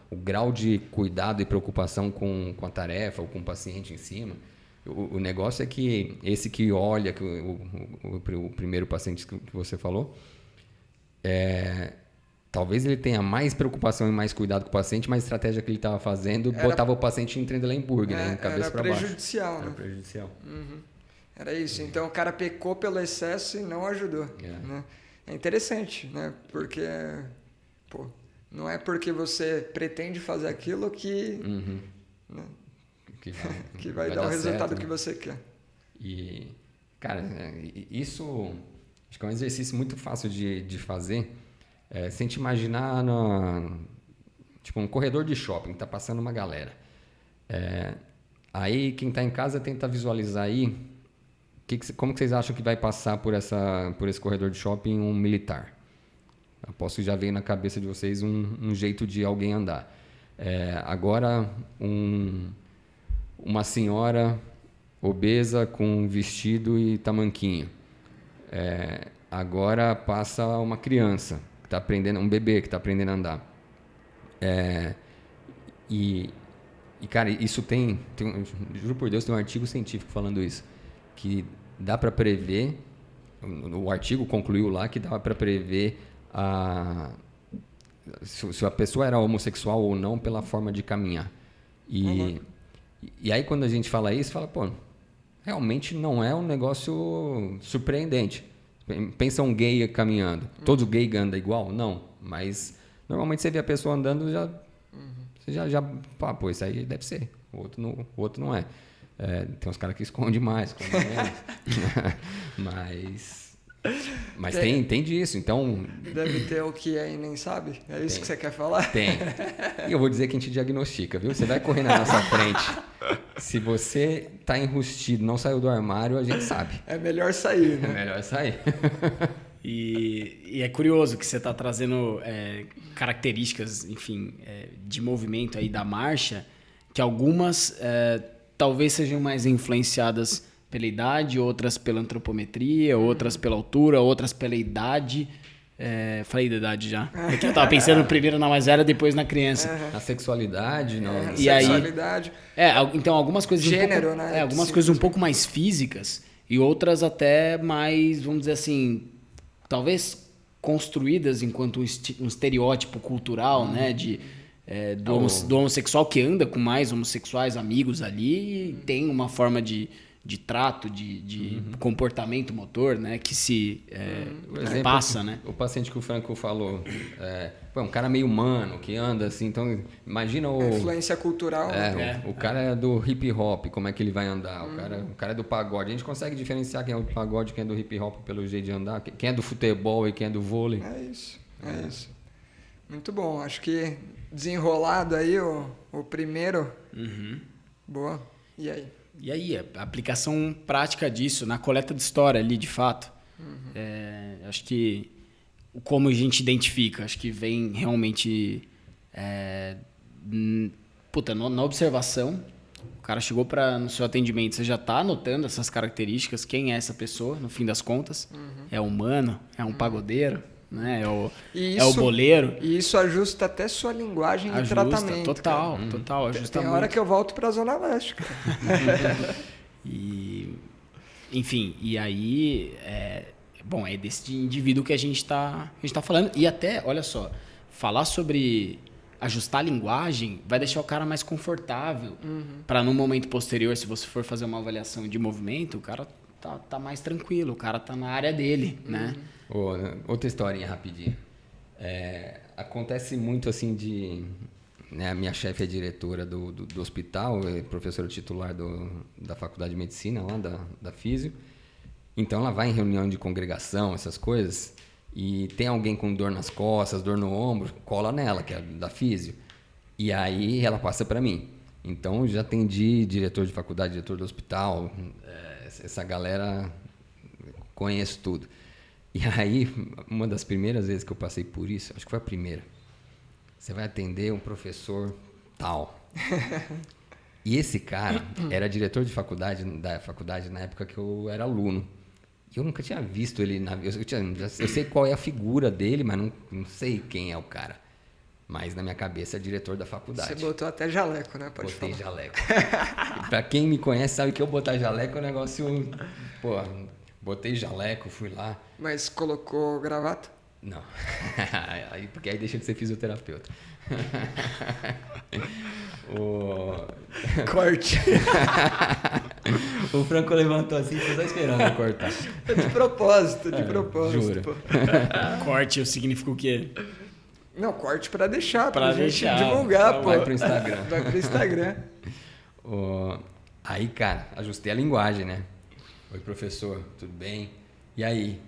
o grau de cuidado e preocupação com a tarefa ou com o paciente em cima. O negócio é que esse que olha, que o primeiro paciente que você falou, talvez ele tenha mais preocupação e mais cuidado com o paciente, mas a estratégia que ele estava fazendo botava o paciente em Trendelenburg, né, cabeça para baixo. Prejudicial, né? Era prejudicial. Era isso. Então o cara pecou pelo excesso e não ajudou. Né? É interessante, né? Porque não é porque você pretende fazer aquilo que, né? que vai dar o resultado certo, que você quer. E, cara, isso acho que é um exercício muito fácil de fazer. Se a gente imaginar tipo um corredor de shopping, tá passando uma galera. Aí quem está em casa tenta visualizar aí como que vocês acham que vai passar por esse corredor de shopping um militar? Aposto que já veio na cabeça de vocês um jeito de alguém andar. Agora, uma senhora obesa com vestido e tamanquinho. Agora passa uma criança, que tá aprendendo, um bebê que está aprendendo a andar. E, cara, isso juro por Deus, tem um artigo científico falando isso, que dá para prever, o artigo concluiu lá que dá para prever se a pessoa era homossexual ou não pela forma de caminhar. E aí quando a gente fala isso, fala, realmente não é um negócio surpreendente. Pensa um gay caminhando. Todo gay anda igual? Não. Mas normalmente você vê a pessoa andando, você já isso aí deve ser. O outro não é. Tem uns caras que escondem mais, escondem menos. Mas tem disso, então... Deve ter o que aí nem sabe? É isso que você quer falar? Tem. E eu vou dizer que a gente diagnostica, viu? Você vai correr na nossa frente. Se você tá enrustido, não saiu do armário, a gente sabe. É melhor sair, né? É melhor sair. E é curioso que você está trazendo características, enfim, de movimento aí da marcha, que algumas talvez sejam mais influenciadas pela idade, outras pela antropometria, outras pela altura, outras pela idade. Falei da idade já. É que eu tava pensando primeiro na mais velha, depois na criança. A sexualidade, não. E sexualidade. Então algumas coisas gênero, né? Algumas coisas um pouco mais físicas e outras até mais, vamos dizer assim, talvez construídas enquanto um estereótipo cultural, né, do homossexual que anda com mais homossexuais amigos ali e tem uma forma de trato, de comportamento motor, né, que se passa, né? O paciente que o Franco falou, um cara meio humano, que anda assim, então imagina influência cultural. O cara é do hip hop, como é que ele vai andar? O cara é do pagode. A gente consegue diferenciar quem é do pagode, quem é do hip hop pelo jeito de andar, quem é do futebol e quem é do vôlei. É isso. Muito bom. Acho que desenrolado aí o primeiro. Boa. E aí? E aí, a aplicação prática disso, na coleta de história ali, de fato. Acho que como a gente identifica, acho que vem realmente na observação. O cara chegou no seu atendimento, você já está anotando essas características, quem é essa pessoa, no fim das contas. É humano, é um pagodeiro, né? É o boleiro. E isso ajusta até sua linguagem de tratamento. Total, ajusta Tem muito. hora que eu volto para a Zona Leste, cara. Enfim, e aí, é desse indivíduo que a gente tá falando. E até, olha só, falar sobre ajustar a linguagem vai deixar o cara mais confortável para no momento posterior, se você for fazer uma avaliação de movimento, o cara tá mais tranquilo, o cara tá na área dele, né? Outra historinha rapidinho. Acontece muito assim né, a minha chefe é diretora do hospital, é professora titular da Faculdade de Medicina, lá da Físio. Então ela vai em reunião de congregação, essas coisas, e tem alguém com dor nas costas, dor no ombro, cola nela, que é da Físio. E aí ela passa para mim. Então eu já atendi diretor de faculdade, diretor do hospital, essa galera conheço tudo. E aí, uma das primeiras vezes que eu passei por isso, acho que foi a primeira, você vai atender um professor tal. E esse cara era diretor de faculdade, da faculdade na época que eu era aluno. E eu nunca tinha visto ele eu sei qual é a figura dele, mas não sei quem é o cara. Mas na minha cabeça é diretor da faculdade. Você botou até jaleco, né? Botei jaleco. Pra quem me conhece sabe que eu botar jaleco é um negócio... Pô, botei jaleco, fui lá. Mas colocou gravata? Não. Porque aí deixa de ser fisioterapeuta. Corte. O Franco levantou assim, tô só esperando eu cortar. De propósito. Juro. Pô. Corte significa o quê? Não, corte pra deixar, pra gente deixar. divulgar, pô. Vai pro Instagram. Vai pro Instagram. Aí, cara, ajustei a linguagem, né? Oi, professor, tudo bem? E aí?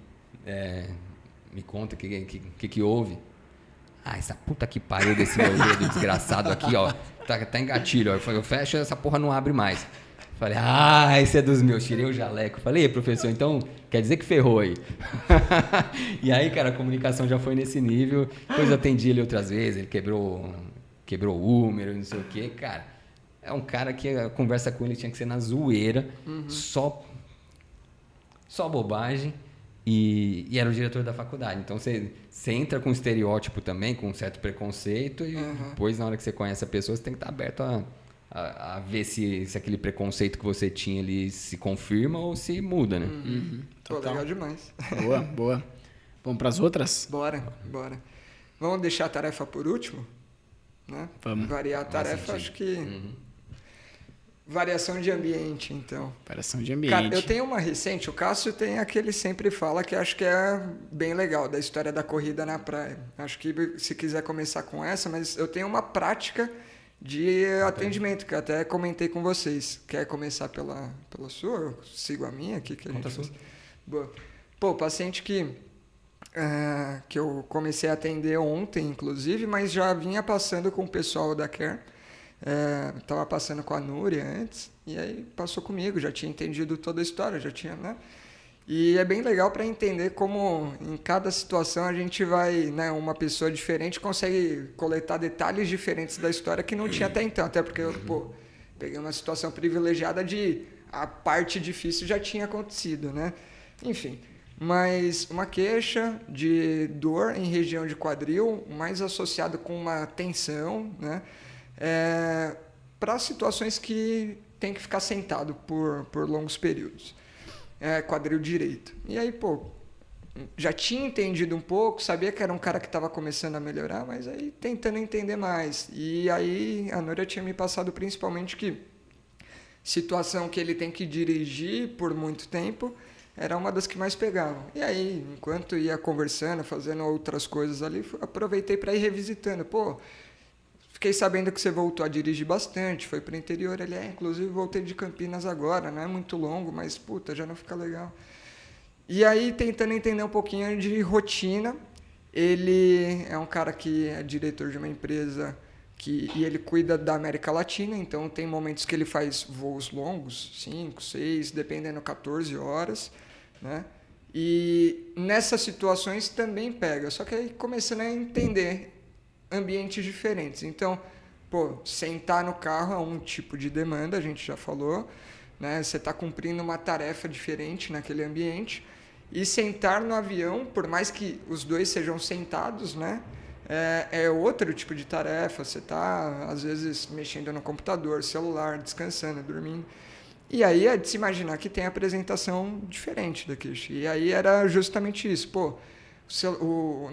Me conta o que houve? Essa puta que pariu desse meu dedo desgraçado aqui, ó. Tá em gatilho, ó. Eu fecho, essa porra não abre mais. Falei, esse é dos meus. Tirei o jaleco. Falei, professor, então quer dizer que ferrou aí. E aí, cara, a comunicação já foi nesse nível. Depois eu atendi ele outras vezes, ele quebrou o húmero, não sei o quê. Cara, é um cara que a conversa com ele tinha que ser na zoeira, só bobagem. E era o diretor da faculdade. Então você entra com estereótipo também, com um certo preconceito, e depois, na hora que você conhece a pessoa, você tem que estar aberto a ver se aquele preconceito que você tinha ali se confirma ou se muda, né? Pô, legal demais. Boa. Vamos pras outras? Bora. Vamos deixar a tarefa por último? Né? Vamos. Variar a tarefa, acho que... Variação de ambiente, então. Variação de ambiente. Cara, eu tenho uma recente, o Cássio tem a que ele sempre fala, que acho que é bem legal, da história da corrida na praia. Acho que se quiser começar com essa, mas eu tenho uma prática de atendimento, que eu até comentei com vocês. Quer começar pela sua? Eu sigo a minha aqui. Que a gente faz. Boa. Pô, paciente que eu comecei a atender ontem, inclusive, mas já vinha passando com o pessoal da Care. Estava passando com a Núria antes, e aí passou comigo, já tinha entendido toda a história, já tinha, né? E é bem legal para entender como em cada situação a gente vai, né, uma pessoa diferente consegue coletar detalhes diferentes da história que não tinha até então, até porque eu peguei uma situação privilegiada de a parte difícil já tinha acontecido, né? Enfim, mas uma queixa de dor em região de quadril, mais associado com uma tensão, né? Para situações que tem que ficar sentado por longos períodos. Quadril direito. E aí, já tinha entendido um pouco, sabia que era um cara que estava começando a melhorar, mas aí tentando entender mais. E aí a Núria tinha me passado principalmente que situação que ele tem que dirigir por muito tempo era uma das que mais pegavam. E aí, enquanto ia conversando, fazendo outras coisas ali, aproveitei para ir revisitando. Fiquei sabendo que você voltou a dirigir bastante, foi para o interior. Ele inclusive voltei de Campinas agora, não é muito longo, mas já não fica legal. E aí, tentando entender um pouquinho de rotina, ele é um cara que é diretor de uma empresa e ele cuida da América Latina, então tem momentos que ele faz voos longos, 5, 6, dependendo, 14 horas, né? E nessas situações também pega, só que aí começando a entender ambientes diferentes. Então, sentar no carro é um tipo de demanda, a gente já falou, né? Você está cumprindo uma tarefa diferente naquele ambiente. E sentar no avião, por mais que os dois sejam sentados, né? É outro tipo de tarefa. Você está, às vezes, mexendo no computador, celular, descansando, dormindo. E aí é de se imaginar que tem apresentação diferente da queixa. E aí era justamente isso.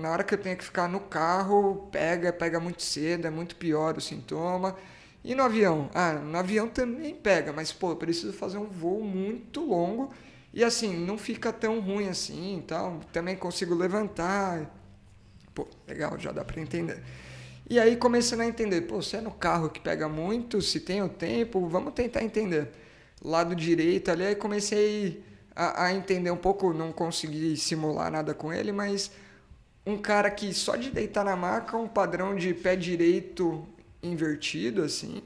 Na hora que eu tenho que ficar no carro, pega muito cedo, é muito pior o sintoma. E no avião? No avião também pega, mas eu preciso fazer um voo muito longo E assim, não fica tão ruim assim e tal. Também consigo levantar. Pô, legal, já dá para entender. E aí começando a entender, pô, se é no carro que pega muito, se tem o tempo, vamos tentar entender. Lado direito ali, aí comecei a entender um pouco, não consegui simular nada com ele, mas um cara que só de deitar na maca, um padrão de pé direito invertido, assim,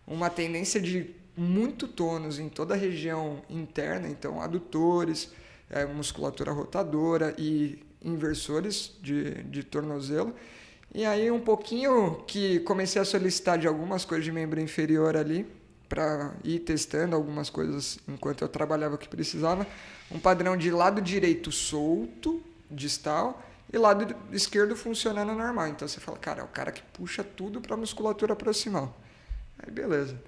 uma tendência de muito tônus em toda a região interna, então adutores, musculatura rotadora e inversores de tornozelo. E aí um pouquinho que comecei a solicitar de algumas coisas de membro inferior ali, para ir testando algumas coisas enquanto eu trabalhava que precisava. Um padrão de lado direito solto, distal, e lado esquerdo funcionando normal. Então você fala, cara, é o cara que puxa tudo para a musculatura proximal. Aí beleza.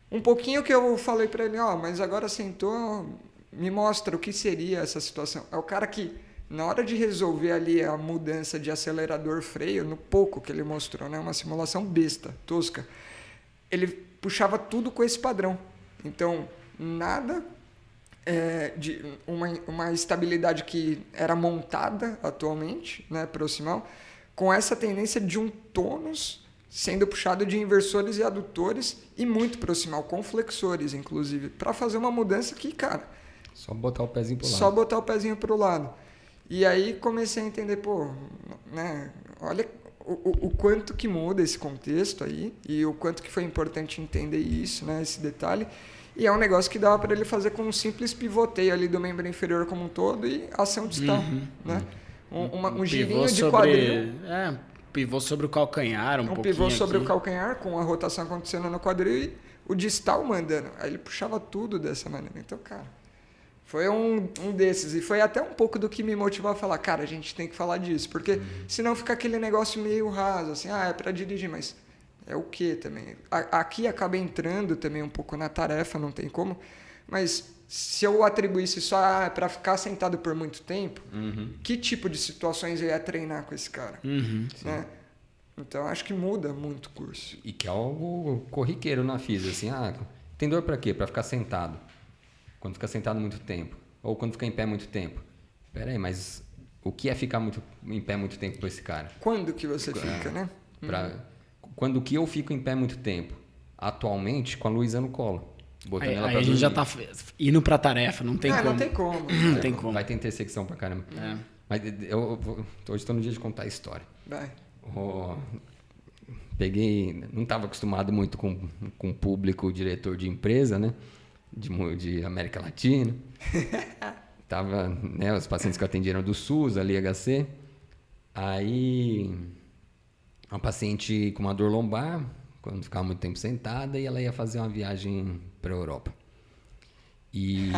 Um pouquinho que eu falei para ele, mas agora sentou, me mostra o que seria essa situação. É o cara que, na hora de resolver ali a mudança de acelerador-freio, no pouco que ele mostrou, né, uma simulação besta, tosca, ele puxava tudo com esse padrão. Então, nada de uma estabilidade que era montada atualmente, né, proximal, com essa tendência de um tônus sendo puxado de inversores e adutores e muito proximal, com flexores, inclusive, para fazer uma mudança que, cara... Só botar o pezinho pro lado. Só botar o pezinho pro lado. E aí comecei a entender, né, olha o quanto que muda esse contexto aí e o quanto que foi importante entender isso, né, esse detalhe. E é um negócio que dava para ele fazer com um simples pivoteio ali do membro inferior como um todo e ação distal, né? Um girinho de quadril. Pivô sobre o calcanhar, um pouquinho pivô sobre aqui. O calcanhar, com a rotação acontecendo no quadril e o distal mandando. Aí ele puxava tudo dessa maneira. Então, cara, foi um desses. E foi até um pouco do que me motivou a falar, cara, a gente tem que falar disso. Porque senão fica aquele negócio meio raso, assim, é para dirigir, mas é o quê também? Aqui acaba entrando também um pouco na tarefa, não tem como. Mas se eu atribuísse só para ficar sentado por muito tempo, que tipo de situações eu ia treinar com esse cara? Né? Então, acho que muda muito o curso. E que é algo corriqueiro na física, assim, tem dor para quê? Para ficar sentado. Quando fica sentado muito tempo. Ou quando fica em pé muito tempo. Pera aí, mas o que é ficar em pé muito tempo com esse cara? Quando que você fica, né? Quando que eu fico em pé muito tempo? Atualmente, com a Luísa no colo. Botando ela Aí pra a gente dormir. já tá indo pra tarefa, não tem como. Não tem como. Não tem como. Vai ter intersecção pra caramba. Mas hoje estou no dia de contar a história. Vai. Não estava acostumado muito com público, diretor de empresa, né? De América Latina. Tava, né, os pacientes que eu atendi eram do SUS, ali HC. Aí, uma paciente com uma dor lombar, quando ficava muito tempo sentada, e ela ia fazer uma viagem para a Europa. E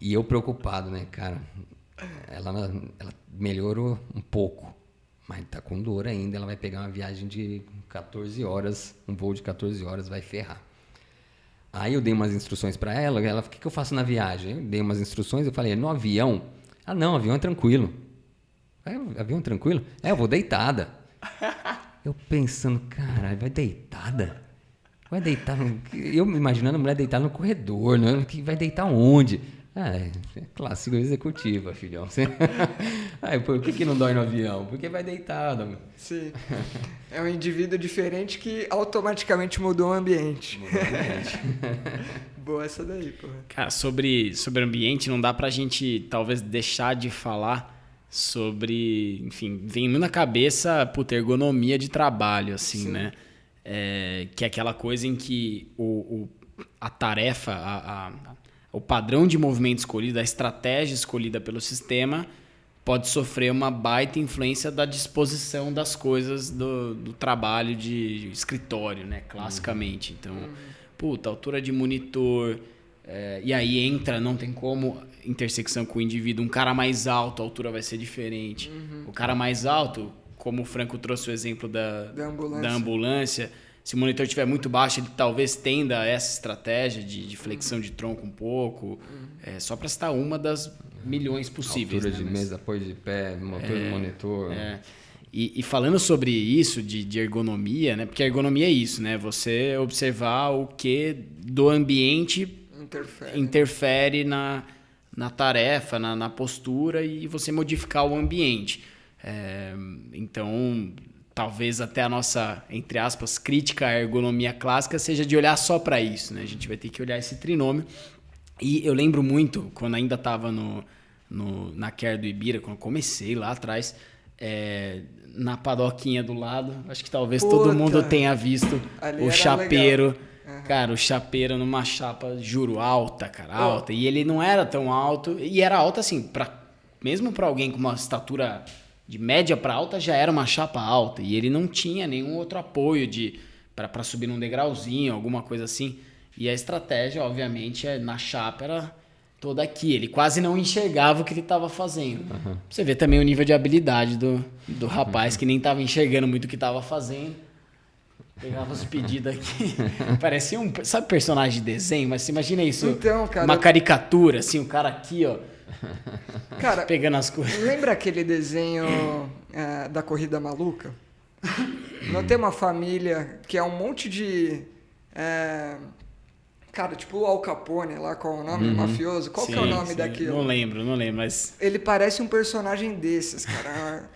eu preocupado, né, cara? Ela melhorou um pouco, mas tá com dor ainda. Ela vai pegar uma viagem de 14 horas, um voo de 14 horas, vai ferrar. Aí eu dei umas instruções para ela. Ela, o que eu faço na viagem? Eu dei umas instruções, eu falei, no avião? Não, avião é tranquilo. Avião é tranquilo? Eu vou deitada. Eu pensando, caralho, vai deitada? Vai deitar Eu me imaginando a mulher deitada no corredor, né? Que vai deitar onde? É clássico executiva, filhão. Por que não dói no avião? Porque vai deitado. Meu. Sim. É um indivíduo diferente que automaticamente mudou o ambiente. Boa essa daí, porra. Cara, sobre ambiente, não dá pra gente talvez deixar de falar sobre, enfim, vem na cabeça, puta, ergonomia de trabalho, assim, sim, né? Que é aquela coisa em que a tarefa, o padrão de movimento escolhido, a estratégia escolhida pelo sistema pode sofrer uma baita influência da disposição das coisas do trabalho de escritório, né? Classicamente. Então, puta, altura de monitor, e aí entra, não tem como, intersecção com o indivíduo. Um cara mais alto, a altura vai ser diferente. O cara mais alto, como o Franco trouxe o exemplo da ambulância, se o monitor estiver muito baixo, ele talvez tenda a essa estratégia de flexão de tronco um pouco, só para citar uma das milhões possíveis. Altura de mesa, apoio de pé, motor do monitor. E falando sobre isso, de ergonomia, né? Porque a ergonomia é isso, né? Você observar o que do ambiente interfere na tarefa, na postura e você modificar o ambiente. Então, talvez até a nossa, entre aspas, crítica à ergonomia clássica seja de olhar só para isso, né? A gente vai ter que olhar esse trinômio. E eu lembro muito, quando ainda estava na Care do Ibira, quando eu comecei lá atrás, na padoquinha do lado, acho que talvez todo mundo tenha visto o chapeiro. Uhum. Cara, o chapeiro numa chapa, juro, alta, cara, alta. E ele não era tão alto, e era alta assim, mesmo para alguém com uma estatura de média para alta, já era uma chapa alta. E ele não tinha nenhum outro apoio para subir num degrauzinho, alguma coisa assim. E a estratégia, obviamente, na chapa era toda aqui. Ele quase não enxergava o que ele estava fazendo. Uhum. Você vê também o nível de habilidade do rapaz, que nem estava enxergando muito o que estava fazendo. Pegava os pedidos aqui. Parecia sabe personagem de desenho? Mas você imagina isso, então, cara, uma caricatura, assim, o cara aqui, ó. Cara, pegando as coisas. Lembra aquele desenho da Corrida Maluca? Não tem uma família que é um monte de... Cara, tipo o Al Capone lá, qual é o nome? Mafioso. Qual que é o nome daquilo? Não lembro, mas... Ele parece um personagem desses, cara.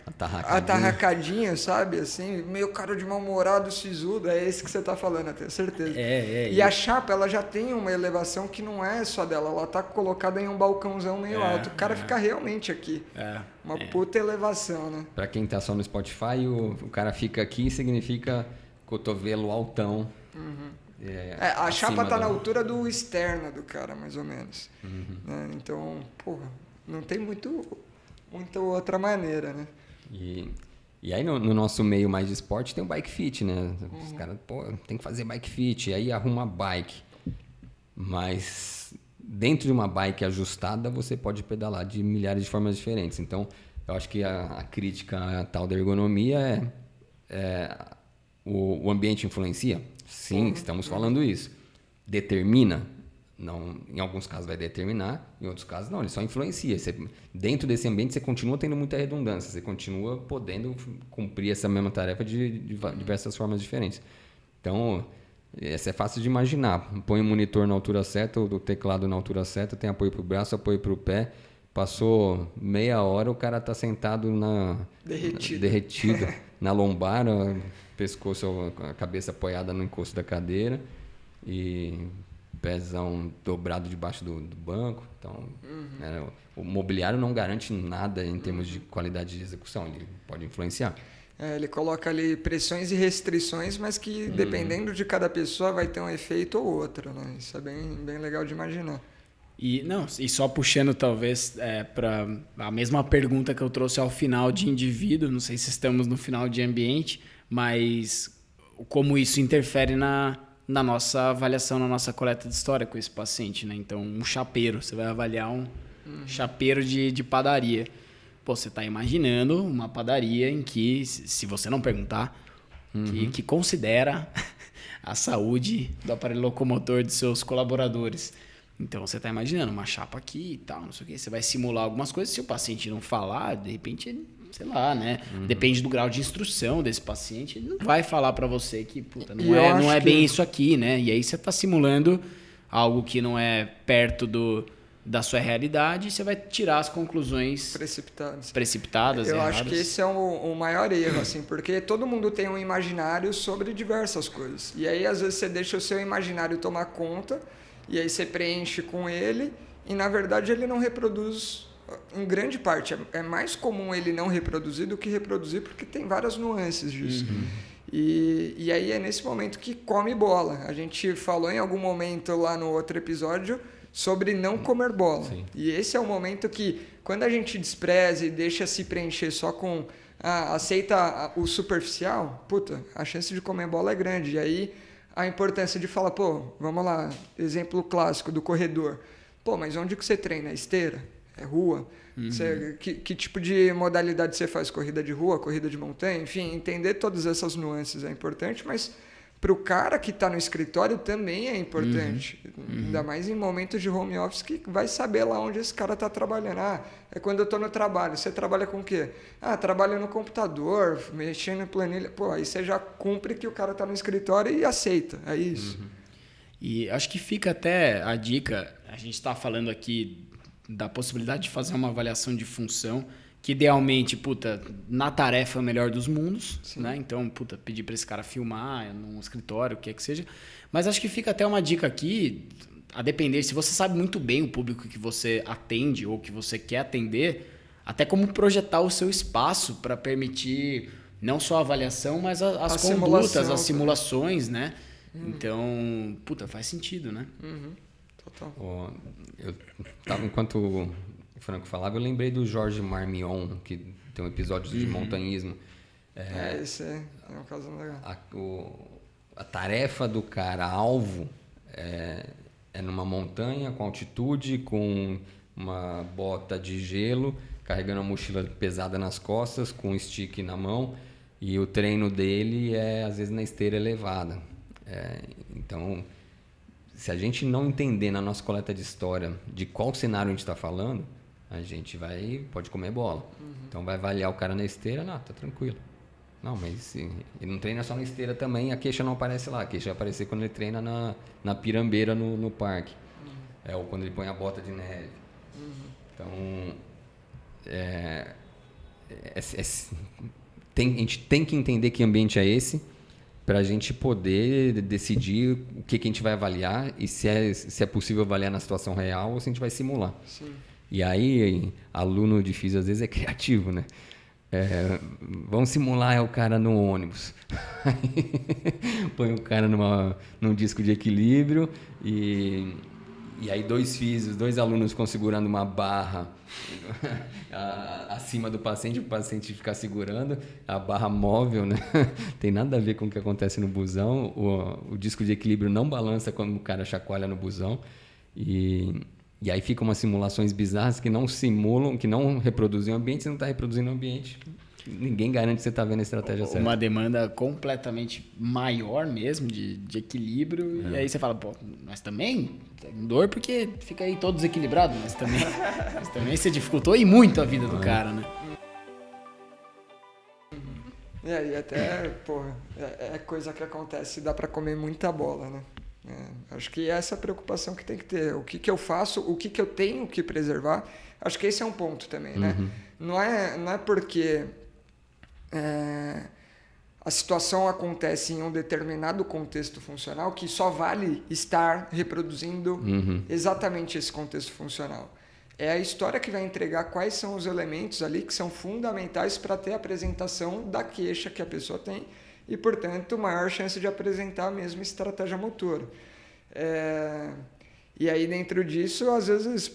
Atarracadinho, sabe? Assim, meio cara de mal-humorado, sisudo. É esse que você tá falando, eu tenho certeza. E a chapa, ela já tem uma elevação que não é só dela. Ela tá colocada em um balcãozão meio alto. O cara fica realmente aqui. Uma puta elevação, né? Pra quem tá só no Spotify, o cara fica aqui significa cotovelo altão. Uhum. A chapa tá na altura do externo do cara, mais ou menos. Uhum. Né? Então, porra, não tem muita outra maneira, né? E aí no nosso meio mais de esporte tem o bike fit, né? Os caras, tem que fazer bike fit, aí arruma bike. Mas dentro de uma bike ajustada, você pode pedalar de milhares de formas diferentes. Então, eu acho que a crítica à tal da ergonomia o ambiente influencia? Sim, estamos falando isso. Determina? Não, em alguns casos vai determinar, em outros casos não, ele só influencia. Dentro desse ambiente você continua tendo muita redundância, você continua podendo cumprir essa mesma tarefa de diversas formas diferentes. Então, essa é fácil de imaginar. Põe o monitor na altura certa, o teclado na altura certa, tem apoio para o braço, apoio para o pé. Passou meia hora, o cara está sentado derretido na lombar, pescoço, a cabeça apoiada no encosto da cadeira e pezão dobrado debaixo do banco. Então, o mobiliário não garante nada em termos de qualidade de execução, ele pode influenciar. Ele coloca ali pressões e restrições, mas que dependendo de cada pessoa vai ter um efeito ou outro, né? Isso é bem legal de imaginar. E só puxando talvez para a mesma pergunta que eu trouxe ao final de indivíduo, não sei se estamos no final de ambiente, mas como isso interfere na nossa avaliação, na nossa coleta de história com esse paciente, né? Então, um chapeiro, você vai avaliar um chapeiro de padaria. Pô, você está imaginando uma padaria em que, se você não perguntar, que considera a saúde do aparelho locomotor de seus colaboradores. Então, você está imaginando uma chapa aqui e tal, não sei o quê. Você vai simular algumas coisas. Se o paciente não falar, de repente, sei lá, né? Depende do grau de instrução desse paciente. Ele não vai falar para você que, não é bem isso aqui, né? E aí você está simulando algo que não é perto da sua realidade e você vai tirar as conclusões precipitadas. Eu erradas. acho que esse é o maior erro, assim, porque todo mundo tem um imaginário sobre diversas coisas. E aí, às vezes, você deixa o seu imaginário tomar conta. E aí você preenche com ele e, na verdade, ele não reproduz em grande parte. É mais comum ele não reproduzir do que reproduzir, porque tem várias nuances disso. E aí é nesse momento que come bola. A gente falou em algum momento lá no outro episódio sobre não comer bola. Sim. E esse é o momento que, quando a gente despreza e deixa se preencher só com... aceita o superficial, a chance de comer bola é grande. E aí... a importância de falar, vamos lá, exemplo clássico do corredor. Mas onde que você treina? É esteira? É rua? Que tipo de modalidade você faz? Corrida de rua, corrida de montanha? Enfim, entender todas essas nuances é importante, mas para o cara que está no escritório também é importante. Ainda mais em momentos de home office que vai saber lá onde esse cara está trabalhando. É quando eu estou no trabalho. Você trabalha com o quê? Trabalho no computador, mexendo em planilha. Aí você já cumpre que o cara está no escritório e aceita. É isso. E acho que fica até a dica, a gente está falando aqui da possibilidade de fazer uma avaliação de função, que idealmente, na tarefa é o melhor dos mundos, né? Então, pedir para esse cara filmar num escritório, o que é que seja. Mas acho que fica até uma dica aqui, a depender, se você sabe muito bem o público que você atende ou que você quer atender, até como projetar o seu espaço para permitir não só a avaliação, mas as condutas, as simulações, né? Então, faz sentido, né? Total. Eu tava, enquanto o Franco falava, eu lembrei do Jorge Marmion, que tem um episódio de montanhismo. Esse é um caso legal. A tarefa do cara alvo é numa montanha, com altitude, com uma bota de gelo, carregando uma mochila pesada nas costas, com um stick na mão, e o treino dele é, às vezes, na esteira elevada. Então, se a gente não entender na nossa coleta de história de qual cenário a gente está falando, a gente pode comer bola. Então, vai avaliar o cara na esteira, não, tá tranquilo. Não, mas ele não treina só na esteira também, a queixa não aparece lá. A queixa vai aparecer quando ele treina na pirambeira no parque. Ou quando ele põe a bota de neve. Então, a gente tem que entender que ambiente é esse para a gente poder decidir o que a gente vai avaliar e se é possível avaliar na situação real ou se a gente vai simular. Sim. E aí, aluno de física às vezes é criativo, né? Vamos simular o cara no ônibus. Põe o cara num disco de equilíbrio e aí dois alunos ficam segurando uma barra acima do paciente, o paciente ficar segurando a barra móvel, né? Tem nada a ver com o que acontece no busão. O disco de equilíbrio não balança quando o cara chacoalha no busão e aí ficam umas simulações bizarras que não simulam, que não reproduzem o ambiente. Você não está reproduzindo o ambiente, ninguém garante que você está vendo a estratégia certa. Uma demanda completamente maior mesmo de equilíbrio. E aí você fala, mas também tem dor porque fica aí todo desequilibrado, mas também você dificultou e muito a vida do cara, né? E até, é coisa que acontece, dá para comer muita bola, né? Acho que essa é a preocupação que tem que ter. O que eu faço, o que eu tenho que preservar. Acho que esse é um ponto também, né? Não é porque a situação acontece em um determinado contexto funcional que só vale estar reproduzindo exatamente esse contexto funcional. É a história que vai entregar quais são os elementos ali que são fundamentais para ter a apresentação da queixa que a pessoa tem e, portanto, maior chance de apresentar a mesma estratégia motora. E aí, dentro disso, às vezes,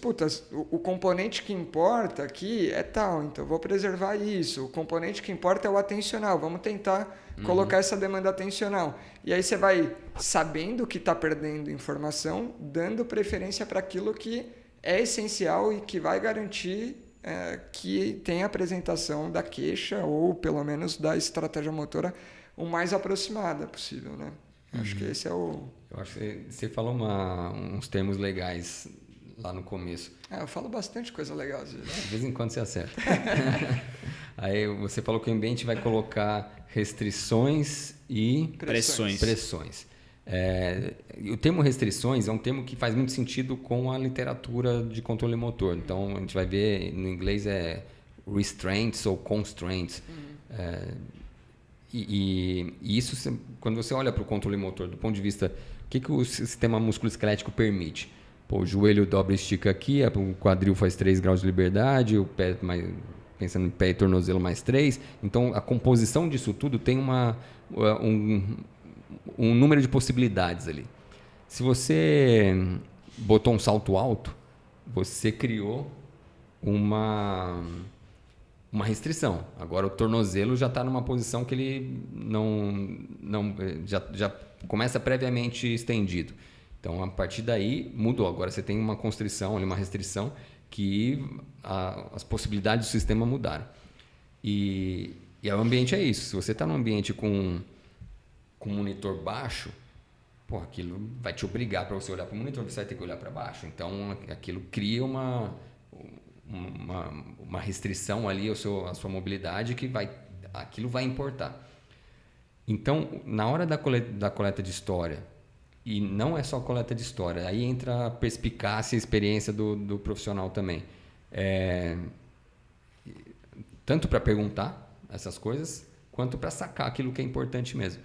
o componente que importa aqui é tal, então vou preservar isso. O componente que importa é o atencional, vamos tentar colocar essa demanda atencional. E aí você vai sabendo que está perdendo informação, dando preferência para aquilo que é essencial e que vai garantir que tenha a apresentação da queixa ou, pelo menos, da estratégia motora o mais aproximada possível, né? Acho que esse é o... Eu acho que você falou uns termos legais lá no começo. Eu falo bastante coisa legal às vezes. De vez em quando você acerta. Aí você falou que o ambiente vai colocar restrições e... Pressões. O termo restrições é um termo que faz muito sentido com a literatura de controle motor. Então, a gente vai ver, no inglês restraints ou constraints. E isso, quando você olha para o controle motor, do ponto de vista, o que o sistema musculoesquelético permite? O joelho dobra e estica aqui, o quadril faz 3 graus de liberdade, o pé, pensando em pé e tornozelo, mais 3. Então, a composição disso tudo tem um número de possibilidades ali. Se você botou um salto alto, você criou uma restrição. Agora o tornozelo já está numa posição que ele já começa previamente estendido. Então, a partir daí, mudou. Agora você tem uma constrição, uma restrição, que as possibilidades do sistema mudaram. E o ambiente é isso. Se você está num ambiente com um monitor baixo, aquilo vai te obrigar, para você olhar para o monitor, você vai ter que olhar para baixo. Então, aquilo cria uma restrição ali à sua mobilidade que aquilo vai importar. Então, na hora da coleta de história, E não é só coleta de história. Aí entra a perspicácia e a experiência do profissional também. Tanto para perguntar essas coisas, quanto para sacar aquilo que é importante mesmo.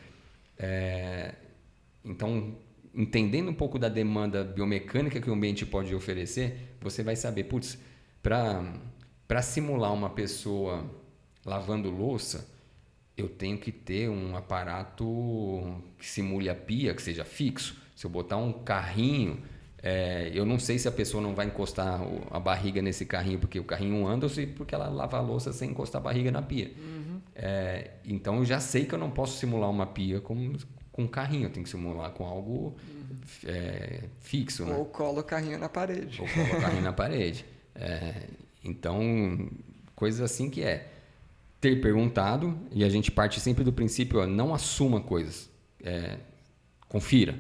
Então, entendendo um pouco da demanda biomecânica que o ambiente pode oferecer, você vai saber, putz, para simular uma pessoa lavando louça, eu tenho que ter um aparato que simule a pia, que seja fixo. Se eu botar um carrinho, eu não sei se a pessoa não vai encostar a barriga nesse carrinho porque o carrinho anda ou se porque ela lava a louça sem encostar a barriga na pia. Então, eu já sei que eu não posso simular uma pia com um carrinho. Eu tenho que simular com algo fixo. Né? Ou cola o carrinho na parede. Ou cola o carrinho na parede. Então, coisas assim que ter perguntado, e a gente parte sempre do princípio, não assuma coisas, confira.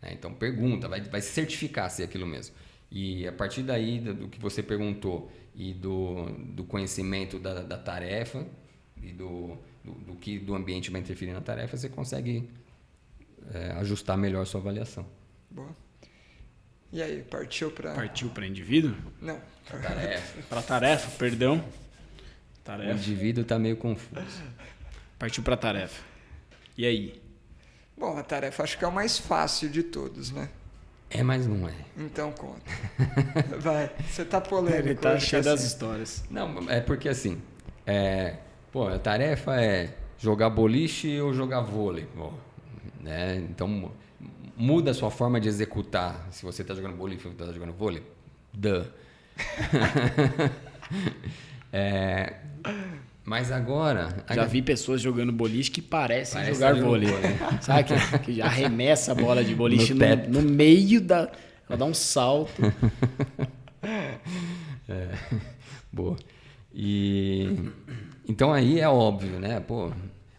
Então pergunta, vai certificar se é aquilo mesmo. E a partir daí, do que você perguntou e do conhecimento da tarefa e do ambiente vai interferir na tarefa, você consegue ajustar melhor a sua avaliação. Boa. E aí, partiu para indivíduo? Não. Para tarefa. Para tarefa, perdão. Tarefa. O indivíduo está meio confuso. Partiu para a tarefa. E aí? Bom, a tarefa acho que é o mais fácil de todos, né? Mas não é. Então conta. Vai, você tá polêmico. Ele tá cheio das histórias. Não, é porque assim, a tarefa é jogar boliche ou jogar vôlei. Né? Então, muda a sua forma de executar. Se você está jogando boliche ou está jogando vôlei, mas agora... Já vi pessoas jogando boliche que parecem jogar vôlei. Sabe que arremessa a bola de boliche no meio da... Ela dá um salto. Boa. Então aí é óbvio, né?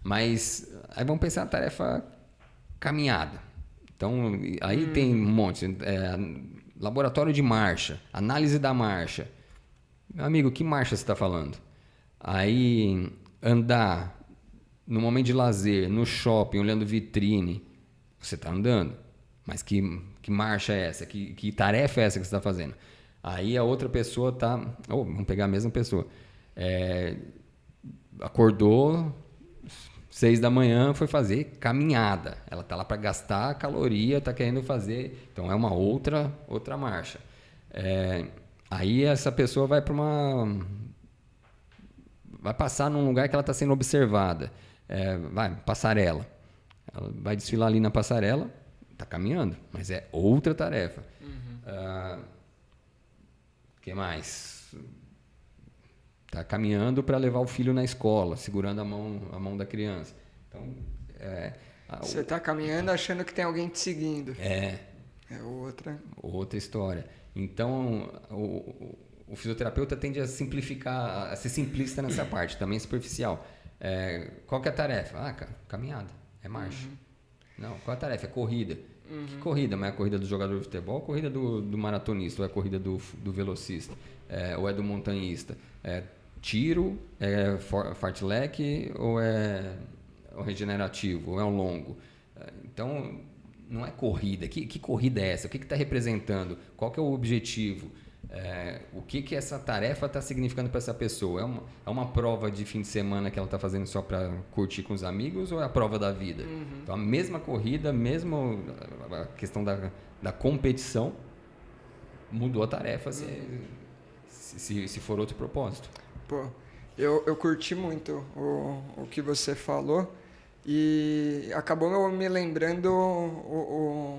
Mas aí vamos pensar na tarefa caminhada. Então aí tem um monte. Laboratório de marcha, análise da marcha. Meu amigo, que marcha você está falando? Aí andar no momento de lazer, no shopping, olhando vitrine, você está andando. Mas que marcha é essa? Que tarefa é essa que você está fazendo? Aí a outra pessoa está... vamos pegar a mesma pessoa. Acordou 6 da manhã, foi fazer caminhada. Ela está lá para gastar caloria, está querendo fazer... Então é uma outra marcha. Aí essa pessoa vai para vai passar num lugar que ela está sendo observada. Passarela. Ela vai desfilar ali na passarela, está caminhando, mas é outra tarefa. Que mais? Está caminhando para levar o filho na escola, segurando a mão da criança. Então, você está caminhando achando que tem alguém te seguindo. É outra história. Então, o fisioterapeuta tende a simplificar, a ser simplista nessa parte, também superficial. Qual que é a tarefa? Caminhada, é marcha. Não, qual é a tarefa? É corrida. Que corrida? Mas é a corrida do jogador de futebol, a corrida do maratonista, ou é a corrida do velocista, ou é do montanhista? Tiro, fartlek, ou é o regenerativo, ou é o longo? Então, não é corrida. Que corrida é essa? O que está representando? Qual que é o objetivo? O que essa tarefa está significando para essa pessoa? É uma prova de fim de semana que ela está fazendo só para curtir com os amigos ou é a prova da vida? Então, a mesma corrida, mesmo a questão da competição, mudou a tarefa se for outro propósito. Eu curti muito o que você falou e acabou me lembrando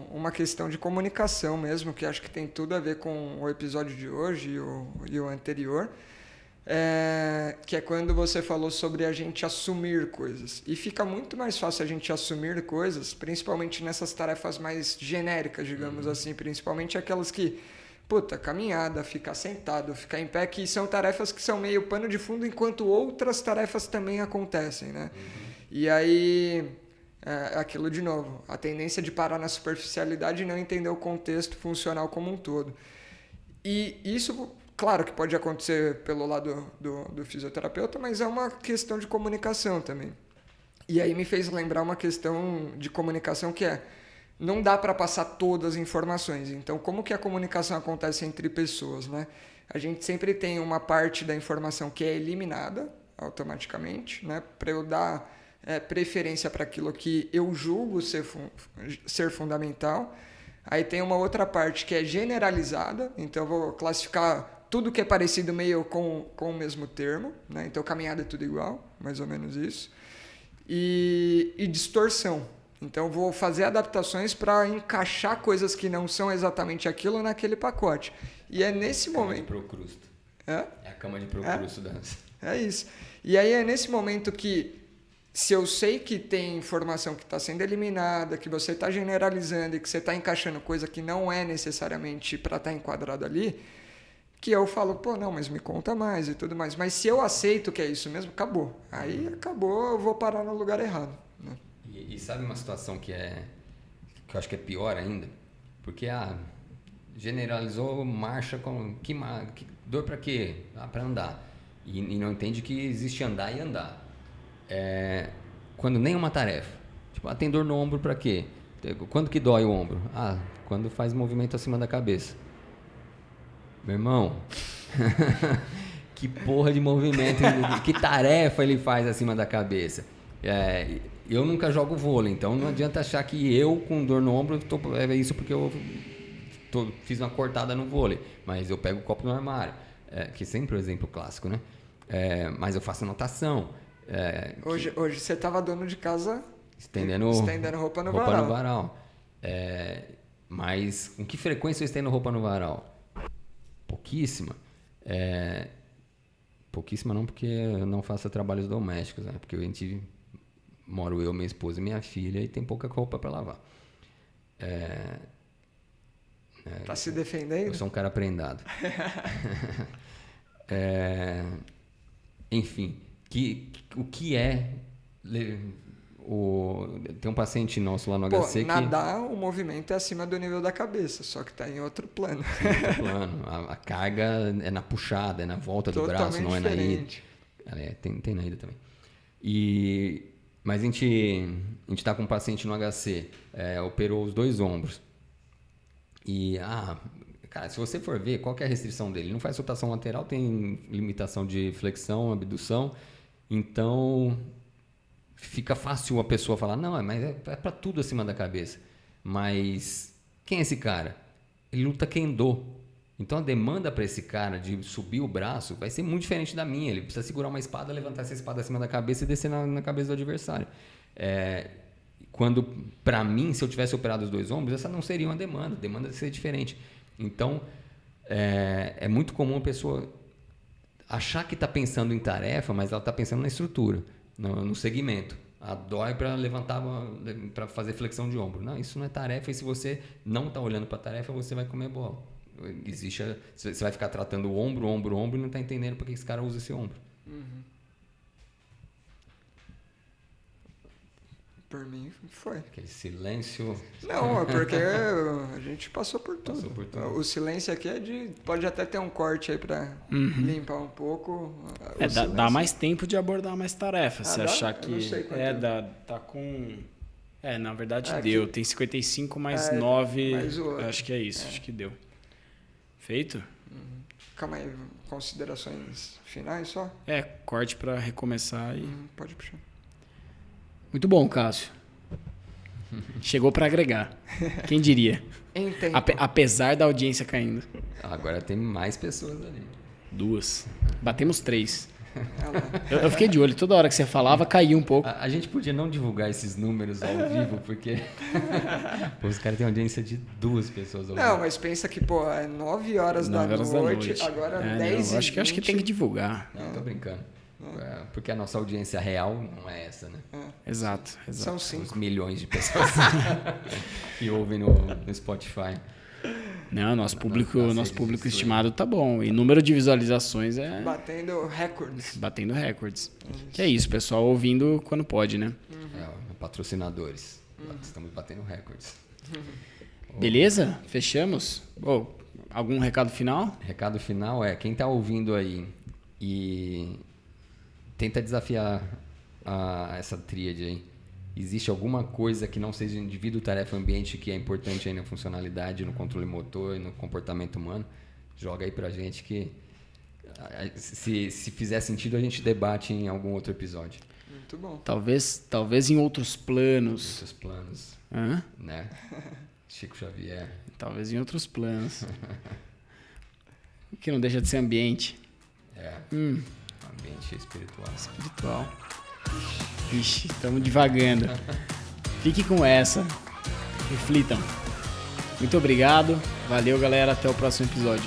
uma questão de comunicação mesmo, que acho que tem tudo a ver com o episódio de hoje e o anterior, que é quando você falou sobre a gente assumir coisas. E fica muito mais fácil a gente assumir coisas, principalmente nessas tarefas mais genéricas, digamos assim, principalmente aquelas que... caminhada, ficar sentado, ficar em pé, que são tarefas que são meio pano de fundo, enquanto outras tarefas também acontecem, né? E aí, aquilo de novo, a tendência de parar na superficialidade e não entender o contexto funcional como um todo. E isso, claro que pode acontecer pelo lado do fisioterapeuta, mas é uma questão de comunicação também. E aí me fez lembrar uma questão de comunicação que não dá para passar todas as informações. Então, como que a comunicação acontece entre pessoas, né? A gente sempre tem uma parte da informação que é eliminada automaticamente, né? Para eu dar preferência para aquilo que eu julgo ser fundamental. Aí tem uma outra parte que é generalizada, então eu vou classificar tudo que é parecido meio com o mesmo termo, né? Então caminhada é tudo igual, mais ou menos isso. E distorção. Então eu vou fazer adaptações para encaixar coisas que não são exatamente aquilo naquele pacote. E é nesse momento... Cama de Procrusto. É a cama de Procrusto dança. É isso. E aí é nesse momento que, se eu sei que tem informação que está sendo eliminada, que você está generalizando e que você está encaixando coisa que não é necessariamente para estar enquadrado ali, que eu falo, pô, não, mas me conta mais e tudo mais. Mas se eu aceito que é isso mesmo, acabou. Aí acabou, eu vou parar no lugar errado. Né? E sabe uma situação que eu acho que é pior ainda? Porque generalizou marcha com... Que dor para quê? Para andar. E não entende que existe andar e andar. Quando nem uma tarefa. Tipo, tem dor no ombro para quê? Quando que dói o ombro? Quando faz movimento acima da cabeça. Meu irmão, que porra de movimento, que tarefa ele faz acima da cabeça? Eu nunca jogo vôlei, então não adianta achar que eu com dor no ombro é isso porque eu fiz uma cortada no vôlei, mas eu pego o copo no armário, que sempre é o exemplo clássico, né? Mas eu faço natação. Hoje você estava dono de casa estendendo roupa no varal. Mas com que frequência eu estendo roupa no varal? Pouquíssima. Pouquíssima não porque eu não faço trabalhos domésticos, né? Porque moro eu, minha esposa e minha filha e tem pouca roupa para lavar. Tá se defendendo? Eu sou um cara prendado. Enfim, o que é... Tem um paciente nosso lá no HC que... Nadar, o movimento é acima do nível da cabeça, só que está em outro plano. A carga é na puxada, é na volta do braço, não é na ida. Tem na ida também. Mas a gente está com um paciente no HC, operou os 2 ombros. E, cara, se você for ver, qual que é a restrição dele? Ele não faz rotação lateral, tem limitação de flexão, abdução. Então, fica fácil a pessoa falar, não, mas é para tudo acima da cabeça. Mas quem é esse cara? Ele luta kendo. Então, a demanda para esse cara de subir o braço vai ser muito diferente da minha. Ele precisa segurar uma espada, levantar essa espada acima da cabeça e descer na cabeça do adversário. Quando, para mim, se eu tivesse operado os 2 ombros, essa não seria uma demanda. A demanda seria diferente. Então, é muito comum a pessoa achar que está pensando em tarefa, mas ela está pensando na estrutura, no segmento. Dói para levantar, para fazer flexão de ombro. Não, isso não é tarefa. E se você não está olhando para a tarefa, você vai comer bola. Você vai ficar tratando o ombro e não está entendendo por que esse cara usa esse ombro. Uhum. Por mim, foi. Aquele silêncio... Não, é porque a gente passou por tudo. Passou por tudo. O silêncio aqui pode até ter um corte aí para limpar um pouco. Dá mais tempo de abordar mais tarefas. Se achar que... não sei tá com... na verdade deu. Aqui... Tem 55 mais 9. Acho que é isso. Acho que deu. Feito? Uhum. Calma aí. Considerações finais só? Corte para recomeçar e... Pode puxar. Muito bom, Cássio. Chegou para agregar. Quem diria? Apesar da audiência caindo. Agora tem mais pessoas ali. 2. Batemos 3. Eu fiquei de olho. Toda hora que você falava, caía um pouco. A gente podia não divulgar esses números ao vivo, porque os caras têm audiência de 2 pessoas ao vivo. Não, mas pensa que, é 9 horas da noite, agora 10 acho que tem que divulgar. Não, tô brincando. Porque a nossa audiência real não é essa, né? Exato. São 5. Os milhões de pessoas que ouvem no Spotify. Não, nosso público estimado tá bom. E número de visualizações é... Batendo recordes. Que é isso, pessoal ouvindo quando pode, né? Patrocinadores. Estamos batendo recordes. Beleza? Fechamos? Algum recado final? Recado final quem tá ouvindo aí e... Tenta desafiar essa tríade aí. existe alguma coisa que não seja indivíduo, tarefa, ambiente que é importante aí na funcionalidade, no controle motor e no comportamento humano, joga aí pra gente que se fizer sentido a gente debate em algum outro episódio. Muito bom. Talvez em outros planos. Outros planos, Hã? né? Chico Xavier. Talvez em outros planos. Que não deixa de ser ambiente. Ambiente espiritual. Espiritual. Ixi, estamos divagando. Fique com essa. Reflitam. Muito obrigado. Valeu, galera. Até o próximo episódio.